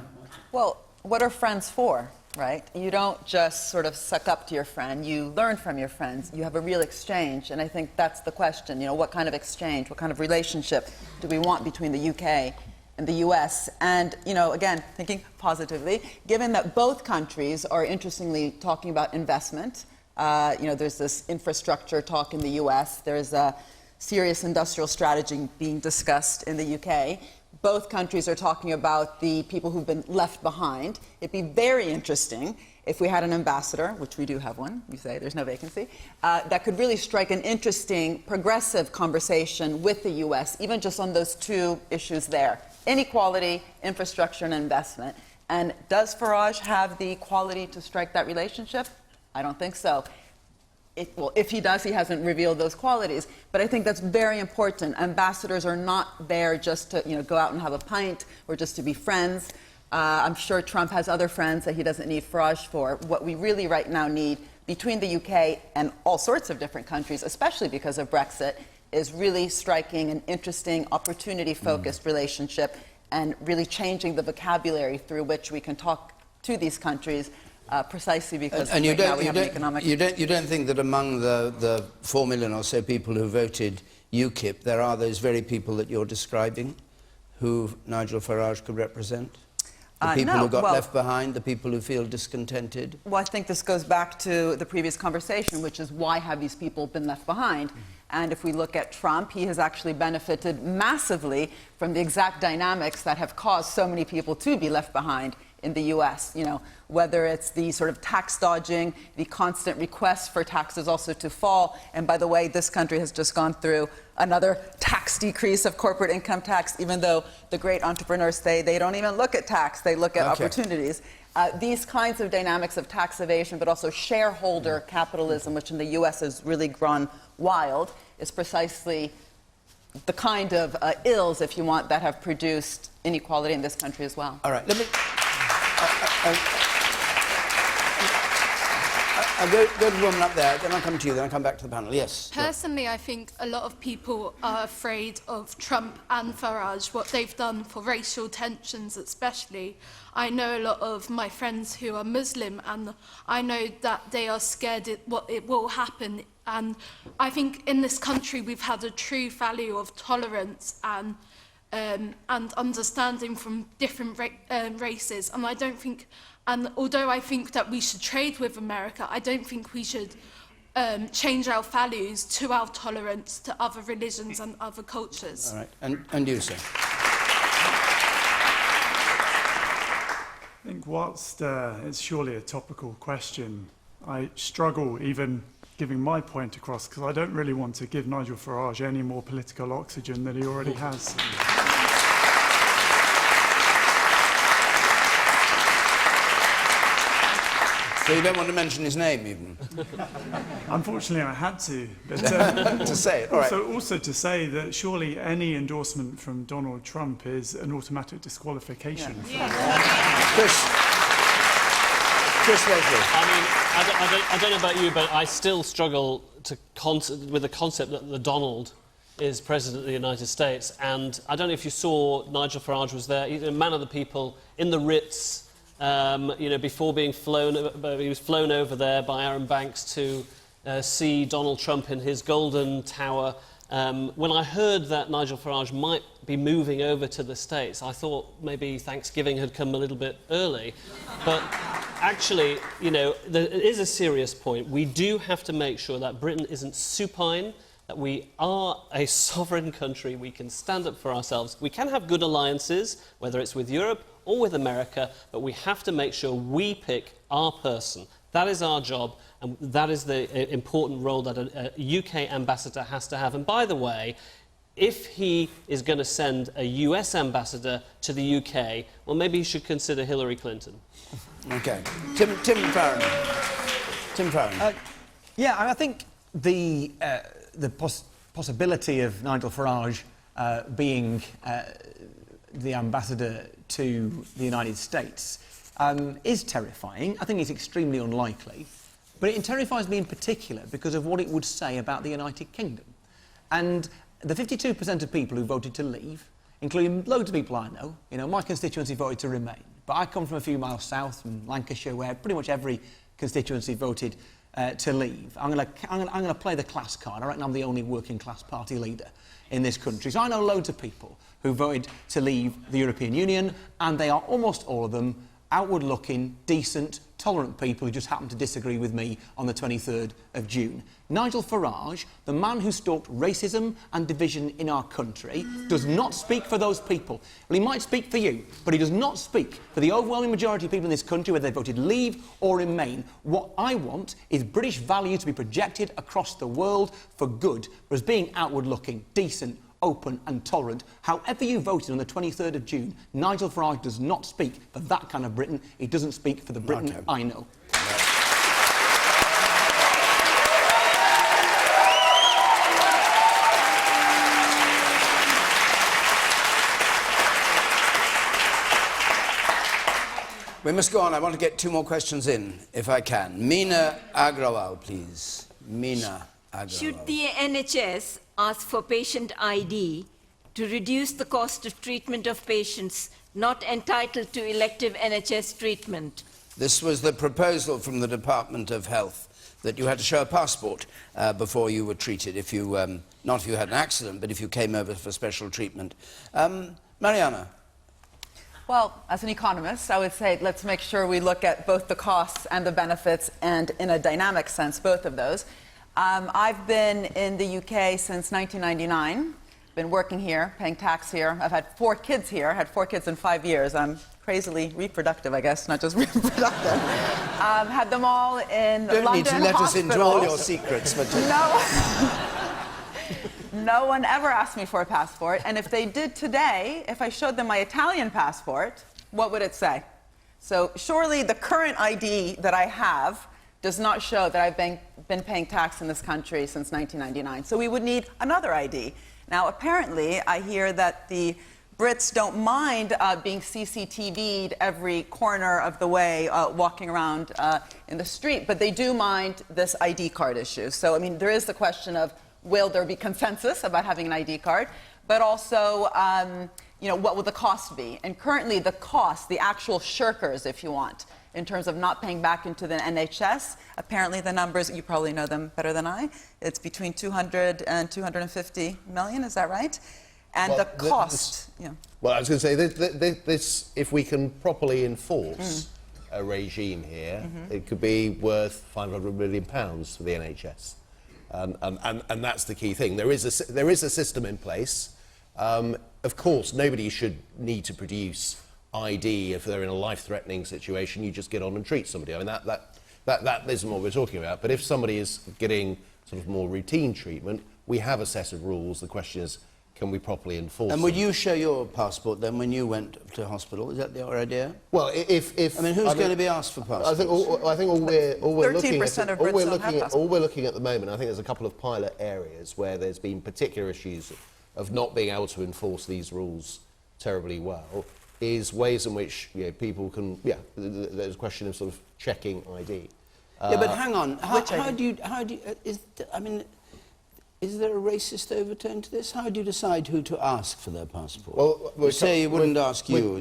[SPEAKER 7] Well, what are friends for, right? You don't just sort of suck up to your friend. You learn from your friends. You have a real exchange, and I think that's the question. You know, what kind of exchange, what kind of relationship do we want between the UK and the US? And, you know, again, thinking positively, given that both countries are interestingly talking about investment, you know, there's this infrastructure talk in the US, there's a serious industrial strategy being discussed in the UK. Both countries are talking about the people who've been left behind. It'd be very interesting if we had an ambassador, which we do have one, you say there's no vacancy, that could really strike an interesting, progressive conversation with the US, even just on those two issues there. Inequality, infrastructure, and investment. And does Farage have the quality to strike that relationship? I don't think so. Well, if he does, he hasn't revealed those qualities. But I think that's very important. Ambassadors are not there just to, you know, go out and have a pint or just to be friends. I'm sure Trump has other friends that he doesn't need Farage for. What we really right now need between the UK and all sorts of different countries, especially because of Brexit, is really striking an interesting, opportunity-focused relationship and really changing the vocabulary through which we can talk to these countries precisely because
[SPEAKER 2] And
[SPEAKER 7] right now we have an economic...
[SPEAKER 2] you don't think that among the 4 million or so people who voted UKIP, there are those very people that you're describing who Nigel Farage could represent? The people
[SPEAKER 7] no,
[SPEAKER 2] who got
[SPEAKER 7] well,
[SPEAKER 2] left behind, the people who feel discontented?
[SPEAKER 7] Well, I think this goes back to the previous conversation, which is why have these people been left behind? And if we look at Trump, he has actually benefited massively from the exact dynamics that have caused so many people to be left behind in the US, you know, whether it's the sort of tax dodging, the constant requests for taxes also to fall. And by the way, this country has just gone through another tax decrease of corporate income tax, even though the great entrepreneurs say they don't even look at tax, they look at opportunities. These kinds of dynamics of tax evasion, but also shareholder capitalism, which in the US has really grown wild, is precisely the kind of ills, if you want, that have produced inequality in this country as well.
[SPEAKER 2] All right, let me... I'll go to the woman up there, then I'll come to you, then I'll come back to the panel. Yes?
[SPEAKER 3] Personally, I think a lot of people are afraid of Trump and Farage, what they've done for racial tensions especially. I know a lot of my friends who are Muslim, and I know that they are scared what it will happen. And I think in this country we've had a true value of tolerance and understanding from different races, and I don't think, and although I think that we should trade with America, I don't think we should change our values to our tolerance to other religions and other cultures.
[SPEAKER 2] All right, and you, sir?
[SPEAKER 6] I think whilst it's surely a topical question, I struggle even giving my point across because I don't really want to give Nigel Farage any more political oxygen than he already has.
[SPEAKER 2] So you don't want to mention his name, even?
[SPEAKER 6] Unfortunately, I had to. But,
[SPEAKER 2] to say it, all right.
[SPEAKER 6] Also to say that surely any endorsement from Donald Trump is an automatic disqualification.
[SPEAKER 2] Chris Leslie.
[SPEAKER 10] I mean, I don't know about you, but I still struggle with the concept that the Donald is President of the United States. And I don't know if you saw Nigel Farage was there. He's a man of the people in the Ritz. You know, before being flown, he was flown over there by Aaron Banks to see Donald Trump in his golden tower. When I heard that Nigel Farage might be moving over to the States, I thought maybe Thanksgiving had come a little bit early. But actually, you know, there is a serious point. We do have to make sure that Britain isn't supine, that we are a sovereign country. We can stand up for ourselves. We can have good alliances, whether it's with Europe or with America, but we have to make sure we pick our person. That is our job, and that is the important role that a UK ambassador has to have. And by the way, if he is going to send a US ambassador to the UK, well, maybe he should consider Hillary Clinton.
[SPEAKER 2] OK. Tim Farron. Tim Farron.
[SPEAKER 4] Yeah, I think the possibility of Nigel Farage being the ambassador to the United States is terrifying. I think it's extremely unlikely. But it terrifies me in particular because of what it would say about the United Kingdom. And the 52% of people who voted to leave, including loads of people I know, you know, my constituency voted to remain. But I come from a few miles south, from Lancashire, where pretty much every constituency voted to leave. I'm going to play the class card. I reckon I'm the only working class party leader in this country. So I know loads of people who voted to leave the European Union, and they are almost all of them outward-looking, decent, tolerant people who just happen to disagree with me on the 23rd of June. Nigel Farage, the man who stalked racism and division in our country, does not speak for those people. Well, he might speak for you, but he does not speak for the overwhelming majority of people in this country, whether they voted leave or remain. What I want is British values to be projected across the world for good, whereas being outward-looking, decent, open and tolerant. However you voted on the 23rd of June, Nigel Farage does not speak for that kind of Britain. He doesn't speak for the Britain I know.
[SPEAKER 2] We must go on. I want to get two more questions in, if I can. Meena Agrawal, please. Meena Agrawal.
[SPEAKER 23] Should the NHS ask for patient ID to reduce the cost of treatment of patients not entitled to elective NHS treatment
[SPEAKER 2] This was the proposal from the Department of Health that you had to show a passport before you were treated, if you, not if you had an accident, but if you came over for special treatment. Mariana?
[SPEAKER 7] Well, as an economist, I would say let's make sure we look at both the costs and the benefits, and in a dynamic sense, both of those. I've been in the UK since 1999, been working here, paying tax here. I've had 4 kids here, had 4 kids in 5 years. I'm crazily reproductive, I guess, not just reproductive. Had them all in
[SPEAKER 2] Don't
[SPEAKER 7] London
[SPEAKER 2] need to let us into all your secrets, but...
[SPEAKER 7] No one ever asked me for a passport, and if they did today, if I showed them my Italian passport, what would it say? So surely the current ID that I have does not show that I've been paying tax in this country since 1999. So we would need another ID. Now, apparently, I hear that the Brits don't mind being CCTV'd every corner of the way, walking around in the street, but they do mind this ID card issue. So, I mean, there is the question of, will there be consensus about having an ID card? But also, you know, what will the cost be? And currently, the cost, the actual shirkers, if you want, in terms of not paying back into the NHS, apparently the numbers, you probably know them better than I, it's between 200 and 250 million, is that right? And
[SPEAKER 5] well,
[SPEAKER 7] the cost, yeah.
[SPEAKER 5] Well, I was going to say, this, if we can properly enforce a regime here, it could be worth £500 million for the NHS. And that's the key thing. There is a system in place. Of course, nobody should need to produce ID if they're in a life-threatening situation. You just get on and treat somebody. I mean, that isn't what we're talking about. But if somebody is getting sort of more routine treatment, we have a set of rules. The question is, can we properly enforce
[SPEAKER 2] And would
[SPEAKER 5] them?
[SPEAKER 2] you show your passport then when you went to hospital? Is that your idea?
[SPEAKER 5] Well, if
[SPEAKER 2] I mean, who's going to be asked for passports?
[SPEAKER 5] I think all we're looking at the moment, I think there's a couple of pilot areas where there's been particular issues of not being able to enforce these rules terribly well, is ways in which, you know, people can, there's a question of sort of checking ID.
[SPEAKER 2] Yeah, but hang on. How do you? Is there a racist overtone to this? How do you decide who to ask for their passport?
[SPEAKER 5] Well,
[SPEAKER 2] you say you wouldn't ask you.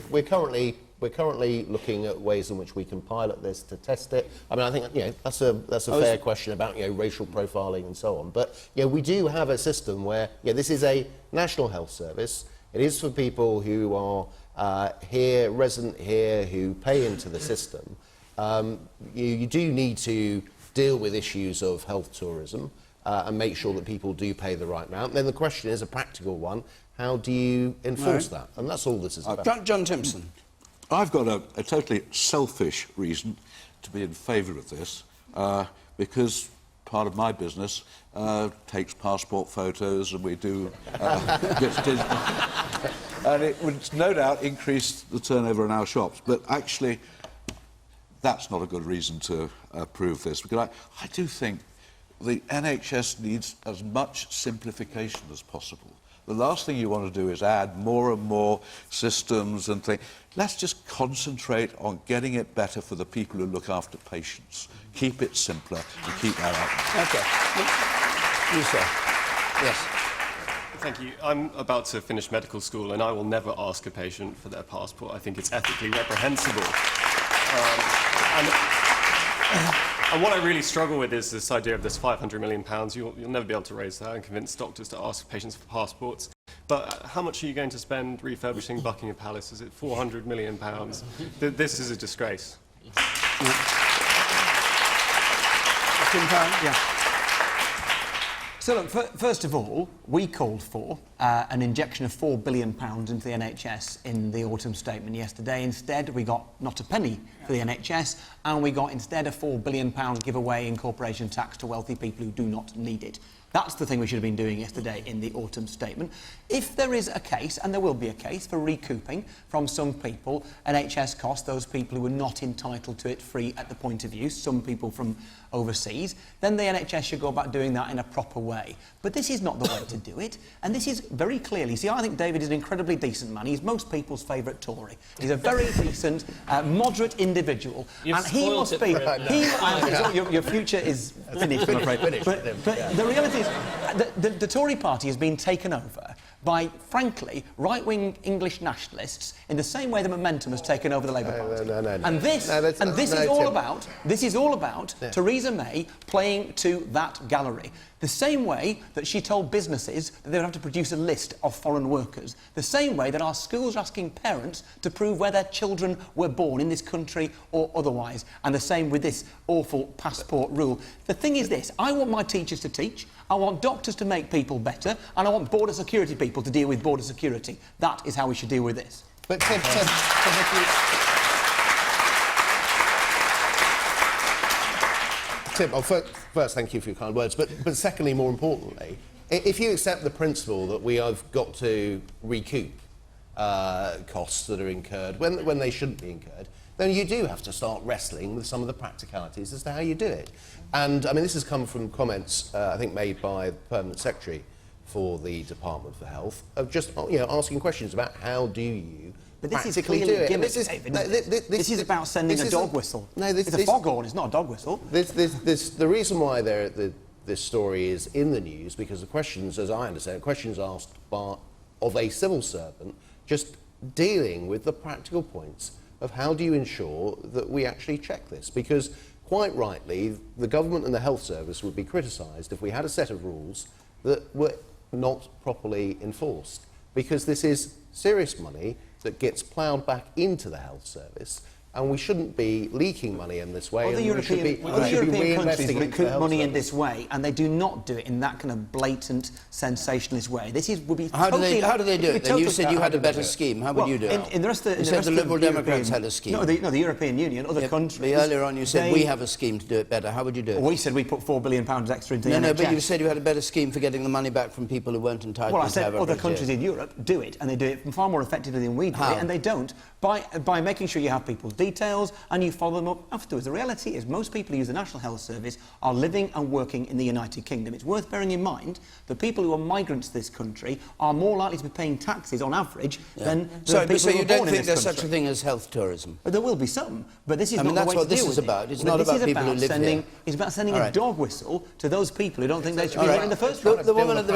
[SPEAKER 5] We're currently looking at ways in which we can pilot this to test it. I mean, I think, you know, that's a fair question about, you know, racial profiling and so on. But, you know, we do have a system where, you know, this is a national health service. It is for people who are here, resident here, who pay into the system. You do need to deal with issues of health tourism. And make sure that people do pay the right amount. And then the question is a practical one: how do you enforce that? And that's all this is about.
[SPEAKER 2] John Timpson.
[SPEAKER 8] I've got a totally selfish reason to be in favour of this, because part of my business takes passport photos, and we do and it would no doubt increase the turnover in our shops. But actually, that's not a good reason to approve this, because I do think the NHS needs as much simplification as possible. The last thing you want to do is add more and more systems and things. Let's just concentrate on getting it better for the people who look after patients. Keep it simpler and keep that up.
[SPEAKER 2] OK. You, sir. Yes.
[SPEAKER 9] Thank you. I'm about to finish medical school, and I will never ask a patient for their passport. I think it's ethically reprehensible. And what I really struggle with is this idea of this £500 million. You'll never be able to raise that and convince doctors to ask patients for passports. But how much are you going to spend refurbishing Buckingham Palace? Is it £400 million? This is a disgrace.
[SPEAKER 4] Yeah. So look, first of all, we called for an injection of £4 billion into the NHS in the autumn statement yesterday. Instead, we got not a penny for the NHS, and we got instead a £4 billion giveaway in corporation tax to wealthy people who do not need it. That's the thing we should have been doing yesterday in the autumn statement. If there is a case, and there will be a case, for recouping from some people NHS costs, those people who are not entitled to it free at the point of use, some people from overseas, then the NHS should go about doing that in a proper way. But this is not the way to do it, and this is very clearly... See, I think David is an incredibly decent man. He's most people's favourite Tory. He's a very decent, moderate individual.
[SPEAKER 10] You've
[SPEAKER 4] and he must be... Your future is finished, I'm afraid. But the reality is, the Tory party has been taken over by, frankly, right-wing English nationalists in the same way the momentum has taken over the Labour Party.
[SPEAKER 5] No.
[SPEAKER 4] And this is all about Theresa May playing to that gallery. The same way that she told businesses that they would have to produce a list of foreign workers. The same way that our schools are asking parents to prove where their children were born in this country or otherwise. And the same with this awful passport rule. The thing is this, I want my teachers to teach, I want doctors to make people better, and I want border security people to deal with border security. That is how we should deal with this.
[SPEAKER 5] But Tim, first, thank you for your kind words, but secondly, more importantly, if you accept the principle that we have got to recoup costs that are incurred when they shouldn't be incurred, then you do have to start wrestling with some of the practicalities as to how you do it. And, I mean, this has come from comments, I think, made by the Permanent Secretary for the Department for Health, of just, asking questions about how do you
[SPEAKER 4] But this is
[SPEAKER 5] practically
[SPEAKER 4] clearly
[SPEAKER 5] do it.
[SPEAKER 4] a gimmick,
[SPEAKER 5] This is,
[SPEAKER 4] David,
[SPEAKER 5] no,
[SPEAKER 4] isn't it? This is about sending a dog whistle.
[SPEAKER 5] No,
[SPEAKER 4] it's a foghorn, it's not a dog whistle.
[SPEAKER 5] The reason why this story is in the news, because the questions, as I understand, questions asked of a civil servant, just dealing with the practical points of how do you ensure that we actually check this? Because, quite rightly, the government and the health service would be criticised if we had a set of rules that were not properly enforced. Because this is serious money that gets ploughed back into the health service, and we shouldn't be leaking money in this way.
[SPEAKER 4] Other European countries recoup money in this way, and they do not do it in that kind of blatant, sensationalist way. Would be
[SPEAKER 2] how do they do it? Then you said you had a better scheme. How would you do it?
[SPEAKER 4] In the rest of
[SPEAKER 2] you said the Liberal Democrats had a scheme.
[SPEAKER 4] No, the European Union, other countries.
[SPEAKER 2] Earlier on, you said we have a scheme to do it better. How would you do it?
[SPEAKER 4] We said we put £4 billion extra into the NHS.
[SPEAKER 2] No, but you said you had a better scheme for getting the money back from people who weren't entitled to have it.
[SPEAKER 4] Well, I said other countries in Europe do it, and they do it far more effectively than we do it, and they don't by making sure you have people's details and you follow them up afterwards. The reality is most people who use the National Health Service are living and working in the United Kingdom. It's worth bearing in mind that people who are migrants to this country are more likely to be paying taxes on average than the people
[SPEAKER 2] so
[SPEAKER 4] who
[SPEAKER 2] you
[SPEAKER 4] are born
[SPEAKER 2] don't
[SPEAKER 4] in
[SPEAKER 2] think
[SPEAKER 4] this
[SPEAKER 2] there's
[SPEAKER 4] country.
[SPEAKER 2] such a thing as health tourism?
[SPEAKER 4] There will be some, but this is not
[SPEAKER 2] that's
[SPEAKER 4] the way
[SPEAKER 2] what
[SPEAKER 4] to
[SPEAKER 2] this
[SPEAKER 4] deal
[SPEAKER 2] is
[SPEAKER 4] with
[SPEAKER 2] about.
[SPEAKER 4] it.
[SPEAKER 2] It's not about people who live here.
[SPEAKER 4] It's about sending a dog whistle to those people who don't think they should be there in the first
[SPEAKER 2] place.
[SPEAKER 4] place.
[SPEAKER 2] The woman at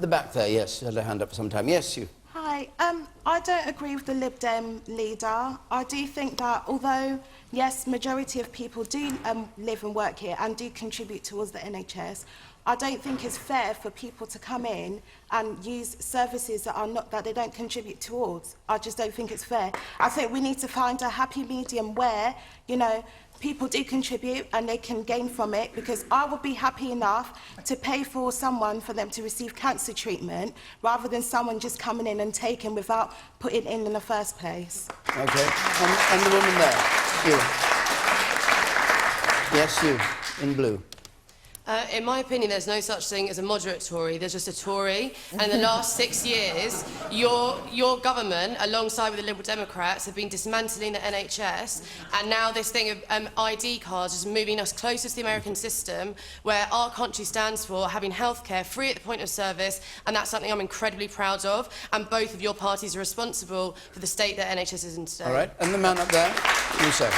[SPEAKER 2] the back there, yes, had her hand up for some time. Yes, you.
[SPEAKER 11] Hi. I don't agree with the Lib Dem leader. I do think that although, yes, majority of people do live and work here and do contribute towards the NHS, I don't think it's fair for people to come in and use services that they don't contribute towards. I just don't think it's fair. I think we need to find a happy medium where, people do contribute and they can gain from it, because I would be happy enough to pay for someone for them to receive cancer treatment rather than someone just coming in and taking without putting in the first place.
[SPEAKER 2] Okay. And the woman there. You. Yes, you. In blue.
[SPEAKER 12] In my opinion, there's no such thing as a moderate Tory. There's just a Tory. And in the last 6 years, your government, alongside with the Liberal Democrats, have been dismantling the NHS. And now this thing of ID cards is moving us closer to the American system, where our country stands for having healthcare free at the point of service. And that's something I'm incredibly proud of. And both of your parties are responsible for the state that NHS is in today.
[SPEAKER 2] All right. And the man up there, you say.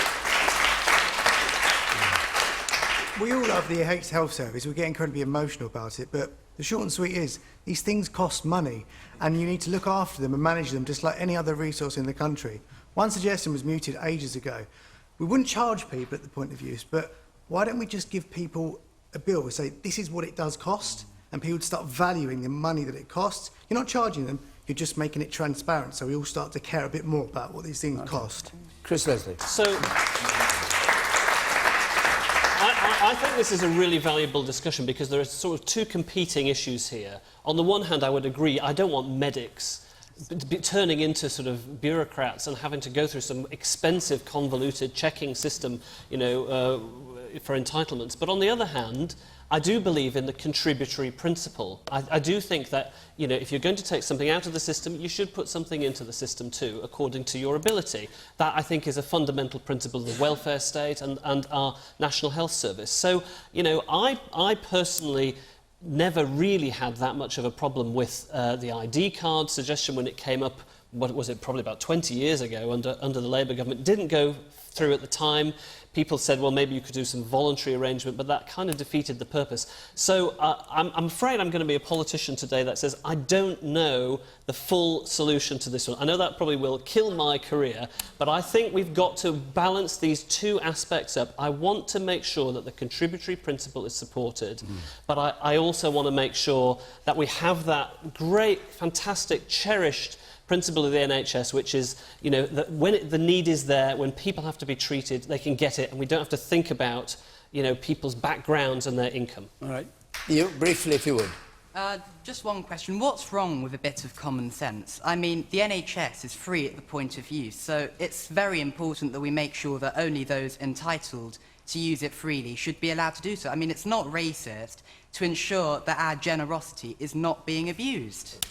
[SPEAKER 13] We all love the NHS Health Service. We get incredibly emotional about it, but the short and sweet is these things cost money, and you need to look after them and manage them just like any other resource in the country. One suggestion was mooted ages ago. We wouldn't charge people at the point of use, but why don't we just give people a bill and say this is what it does cost, and people would start valuing the money that it costs. You're not charging them, you're just making it transparent, so we all start to care a bit more about what these things cost.
[SPEAKER 2] Chris Leslie.
[SPEAKER 10] So, I think this is a really valuable discussion because there are sort of two competing issues here. On the one hand, I would agree, I don't want medics turning into sort of bureaucrats and having to go through some expensive, convoluted checking system, for entitlements. But on the other hand, I do believe in the contributory principle. I do think that, if you're going to take something out of the system, you should put something into the system too, according to your ability. That, I think, is a fundamental principle of the welfare state and our National Health Service. So, I personally never really had that much of a problem with the ID card suggestion when it came up what was it, probably about 20 years ago under the Labour government. Didn't go through at the time. People said, well, maybe you could do some voluntary arrangement, but that kind of defeated the purpose. So I'm afraid I'm going to be a politician today that says I don't know the full solution to this one. I know that probably will kill my career, but I think we've got to balance these two aspects up. I want to make sure that the contributory principle is supported, but I also want to make sure that we have that great, fantastic, cherished principle of the NHS, which is, you know, that when the need is there, when people have to be treated, they can get it, and we don't have to think about, you know, people's backgrounds and their income.
[SPEAKER 2] All right. You, briefly, if you would.
[SPEAKER 14] Just one question. What's wrong with a bit of common sense? I mean, the NHS is free at the point of use, so it's very important that we make sure that only those entitled to use it freely should be allowed to do so. I mean, it's not racist to ensure that our generosity is not being abused.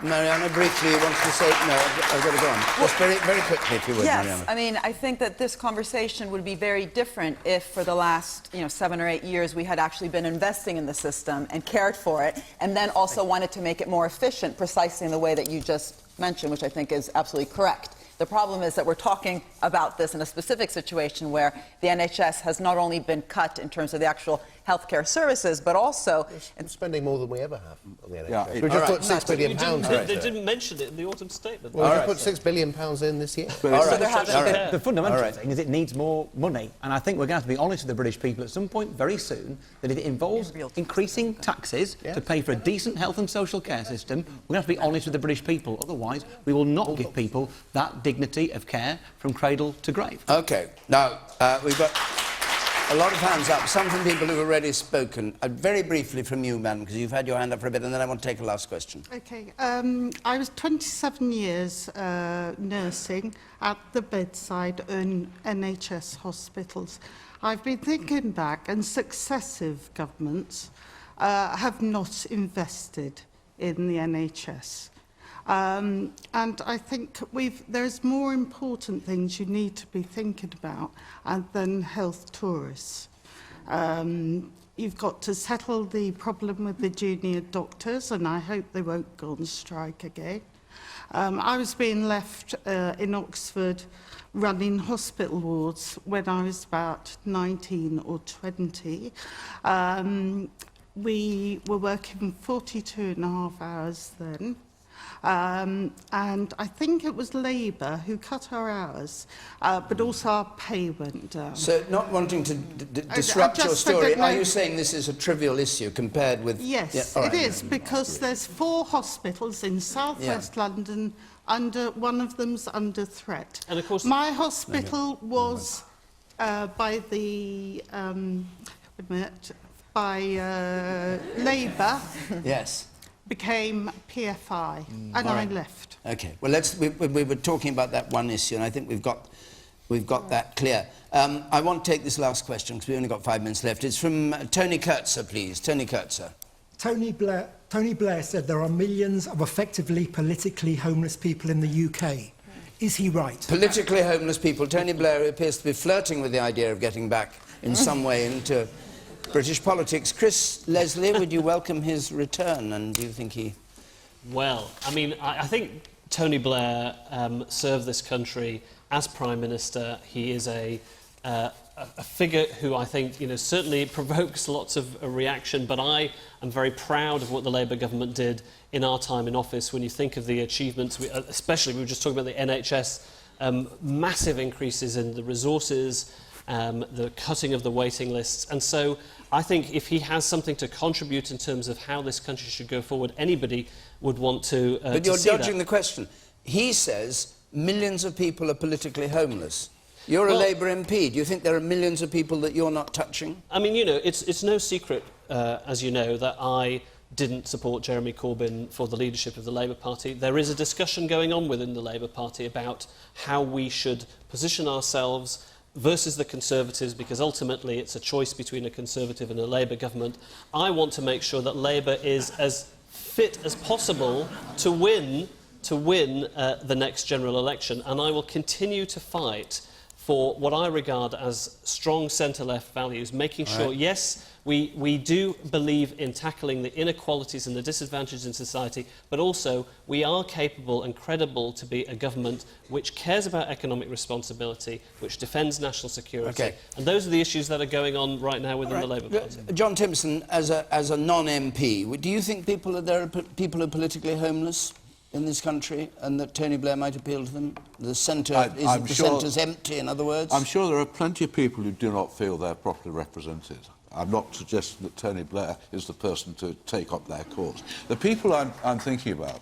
[SPEAKER 2] Mariana, briefly, wants to say... No, I've got to go on. Just very, very quickly, if you would,
[SPEAKER 7] Yes,
[SPEAKER 2] Mariana.
[SPEAKER 7] I mean, I think that this conversation would be very different if for the last, 7 or 8 years we had actually been investing in the system and cared for it, and then also wanted to make it more efficient, precisely in the way that you just mentioned, which I think is absolutely correct. The problem is that we're talking about this in a specific situation where the NHS has not only been cut in terms of the actual healthcare services, but also...
[SPEAKER 5] It's spending more than we ever have on the NHS.
[SPEAKER 10] Yeah,
[SPEAKER 5] we just put £6 billion
[SPEAKER 10] They didn't mention it in the autumn statement.
[SPEAKER 5] Well, we just put £6 billion in this year.
[SPEAKER 4] The fundamental thing is it needs more money, and I think we're going to have to be honest with the British people at some point very soon that if it involves increasing taxes to pay for a decent health and social care system, we're going to have to be honest with the British people. Otherwise, we will not give people that dignity of care from cradle to grave.
[SPEAKER 2] OK. Now, we've got a lot of hands up, some from people who've already spoken. Very briefly from you, madam, because you've had your hand up for a bit, and then I want to take a last question.
[SPEAKER 15] OK. I was 27 years nursing at the bedside in NHS hospitals. I've been thinking back, and successive governments have not invested in the NHS. And I think there's more important things you need to be thinking about than health tourists. You've got to settle the problem with the junior doctors, and I hope they won't go on strike again. I was being left in Oxford running hospital wards when I was about 19 or 20. We were working 42.5 hours then. And I think it was Labour who cut our hours, but also our pay went down.
[SPEAKER 2] So, not wanting to disrupt your story, are you saying this is a trivial issue compared with...
[SPEAKER 15] Yes,
[SPEAKER 2] it
[SPEAKER 15] is, because there's 4 hospitals in south-west London, one of them's under threat.
[SPEAKER 10] And of course...
[SPEAKER 15] My hospital was by the... by Labour...
[SPEAKER 2] Yes.
[SPEAKER 15] Became PFI, and I left.
[SPEAKER 2] OK. Well, we were talking about that one issue, and I think we've got that clear. I want to take this last question, because we've only got 5 minutes left. It's from Tony Kurtzer, please. Tony Kurtzer.
[SPEAKER 16] Tony Blair said there are millions of effectively politically homeless people in the UK. Is he right?
[SPEAKER 2] Politically homeless people. Tony Blair appears to be flirting with the idea of getting back in some way into British politics. Chris Leslie, would you welcome his return, and do you think he...
[SPEAKER 10] Well, I mean, I think Tony Blair served this country as Prime Minister. He is a figure who I think, certainly provokes lots of reaction, but I am very proud of what the Labour government did in our time in office. When you think of the achievements, especially we were just talking about the NHS, massive increases in the resources, the cutting of the waiting lists. And so I think if he has something to contribute in terms of how this country should go forward, anybody would want to
[SPEAKER 2] But you're
[SPEAKER 10] see
[SPEAKER 2] dodging
[SPEAKER 10] that.
[SPEAKER 2] the question. He says millions of people are politically homeless. You're a Labour MP. Do you think there are millions of people that you're not touching?
[SPEAKER 10] I mean, it's no secret, as you know, that I didn't support Jeremy Corbyn for the leadership of the Labour Party. There is a discussion going on within the Labour Party about how we should position ourselves versus the Conservatives, because ultimately it's a choice between a Conservative and a Labour government. I want to make sure that Labour is as fit as possible to win the next general election, and I will continue to fight for what I regard as strong centre-left values, making sure, yes, we do believe in tackling the inequalities and the disadvantages in society, but also we are capable and credible to be a government which cares about economic responsibility, which defends national security.
[SPEAKER 2] Okay.
[SPEAKER 10] And those are the issues that are going on right now within the Labour Party.
[SPEAKER 2] John Timpson, as a non-MP, do you think there are people who are politically homeless in this country, and that Tony Blair might appeal to them? The centre, centre's empty, in other words?
[SPEAKER 8] I'm sure there are plenty of people who do not feel they're properly represented. I'm not suggesting that Tony Blair is the person to take up their cause. The people I'm thinking about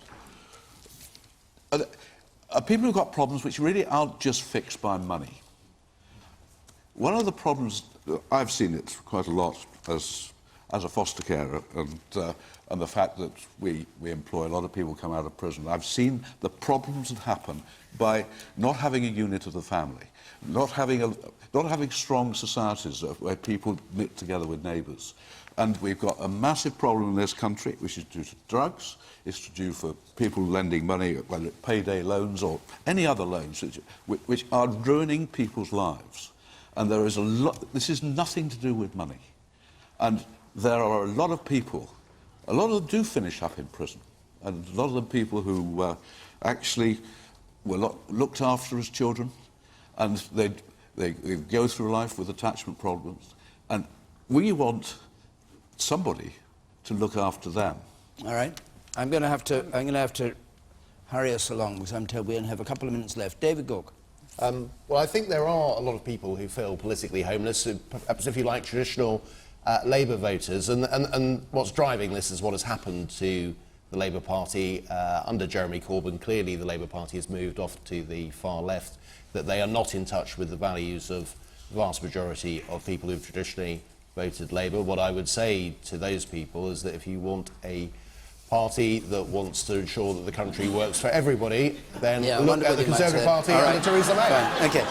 [SPEAKER 8] are people who've got problems which really aren't just fixed by money. One of the problems, I've seen it quite a lot as a foster carer, and the fact that we employ a lot of people come out of prison. I've seen the problems that happen by not having a unit of the family, not having strong societies where people knit together with neighbours. And we've got a massive problem in this country, which is due to drugs, it's due for people lending money, whether it's payday loans or any other loans, which are ruining people's lives. And there is a lot, this is nothing to do with money. And there are a lot of people, a lot of them do finish up in prison, and a lot of them people who actually were looked after as children, and they go through life with attachment problems, and we want somebody to look after them.
[SPEAKER 2] All right, I'm going to have to hurry us along because I'm told we only have a couple of minutes left. David Gork.
[SPEAKER 5] Well, I think there are a lot of people who feel politically homeless, perhaps, if you like, traditional Labour voters, and what's driving this is what has happened to the Labour Party under Jeremy Corbyn. Clearly the Labour Party has moved off to the far left, that they are not in touch with the values of the vast majority of people who've traditionally voted Labour. What I would say to those people is that if you want a party that wants to ensure that the country works for everybody, then look at the Conservative Party and Theresa May.
[SPEAKER 2] Fine. OK.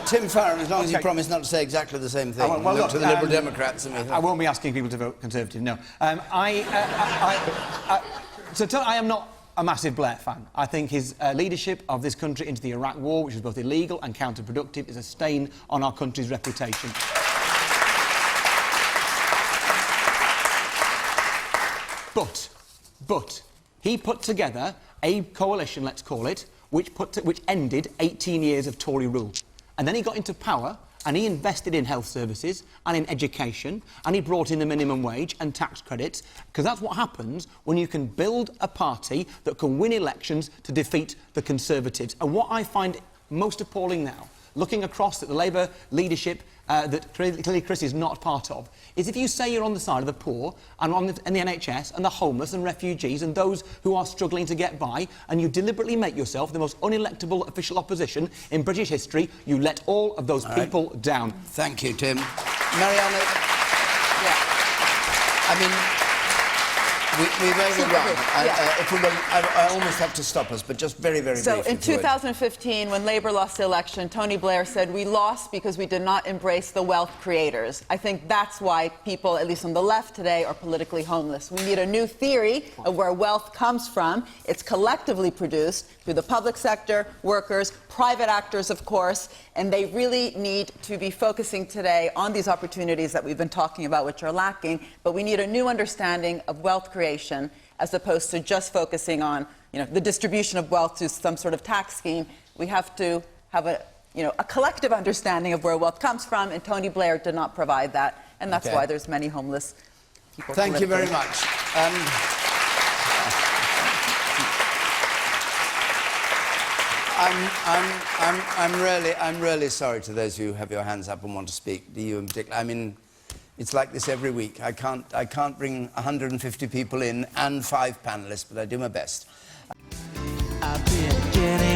[SPEAKER 2] Tim Farage, as long as you promise not to say exactly the same thing, look to the Liberal Democrats.
[SPEAKER 4] I won't be asking people to vote Conservative, no. So I am not a massive Blair fan. I think his leadership of this country into the Iraq war, which was both illegal and counterproductive, is a stain on our country's reputation. But he put together a coalition, let's call it, which ended 18 years of Tory rule. And then he got into power and he invested in health services and in education, and he brought in the minimum wage and tax credits, because that's what happens when you can build a party that can win elections to defeat the Conservatives. And what I find most appalling now, looking across at the Labour leadership that clearly Chris is not part of, is if you say you're on the side of the poor and on the NHS and the homeless and refugees and those who are struggling to get by, and you deliberately make yourself the most unelectable official opposition in British history, you let all of those people down.
[SPEAKER 2] Thank you, Tim. Mariana, I mean, we've overrun. I almost have to stop us, but just very, very briefly.
[SPEAKER 7] So in 2015, when Labour lost the election, Tony Blair said, we lost because we did not embrace the wealth creators. I think that's why people, at least on the left today, are politically homeless. We need a new theory of where wealth comes from. It's collectively produced through the public sector, workers, private actors, of course, and they really need to be focusing today on these opportunities that we've been talking about, which are lacking. But we need a new understanding of wealth creation, as opposed to just focusing on, the distribution of wealth through some sort of tax scheme. We have to have a collective understanding of where wealth comes from, and Tony Blair did not provide that, and that's why there's many homeless people.
[SPEAKER 2] Thank you very much. I'm really sorry to those who have your hands up and want to speak. To you in particular. I mean, it's like this every week. I can't bring 150 people in and 5 panellists, but I do my best.
[SPEAKER 17] I've been getting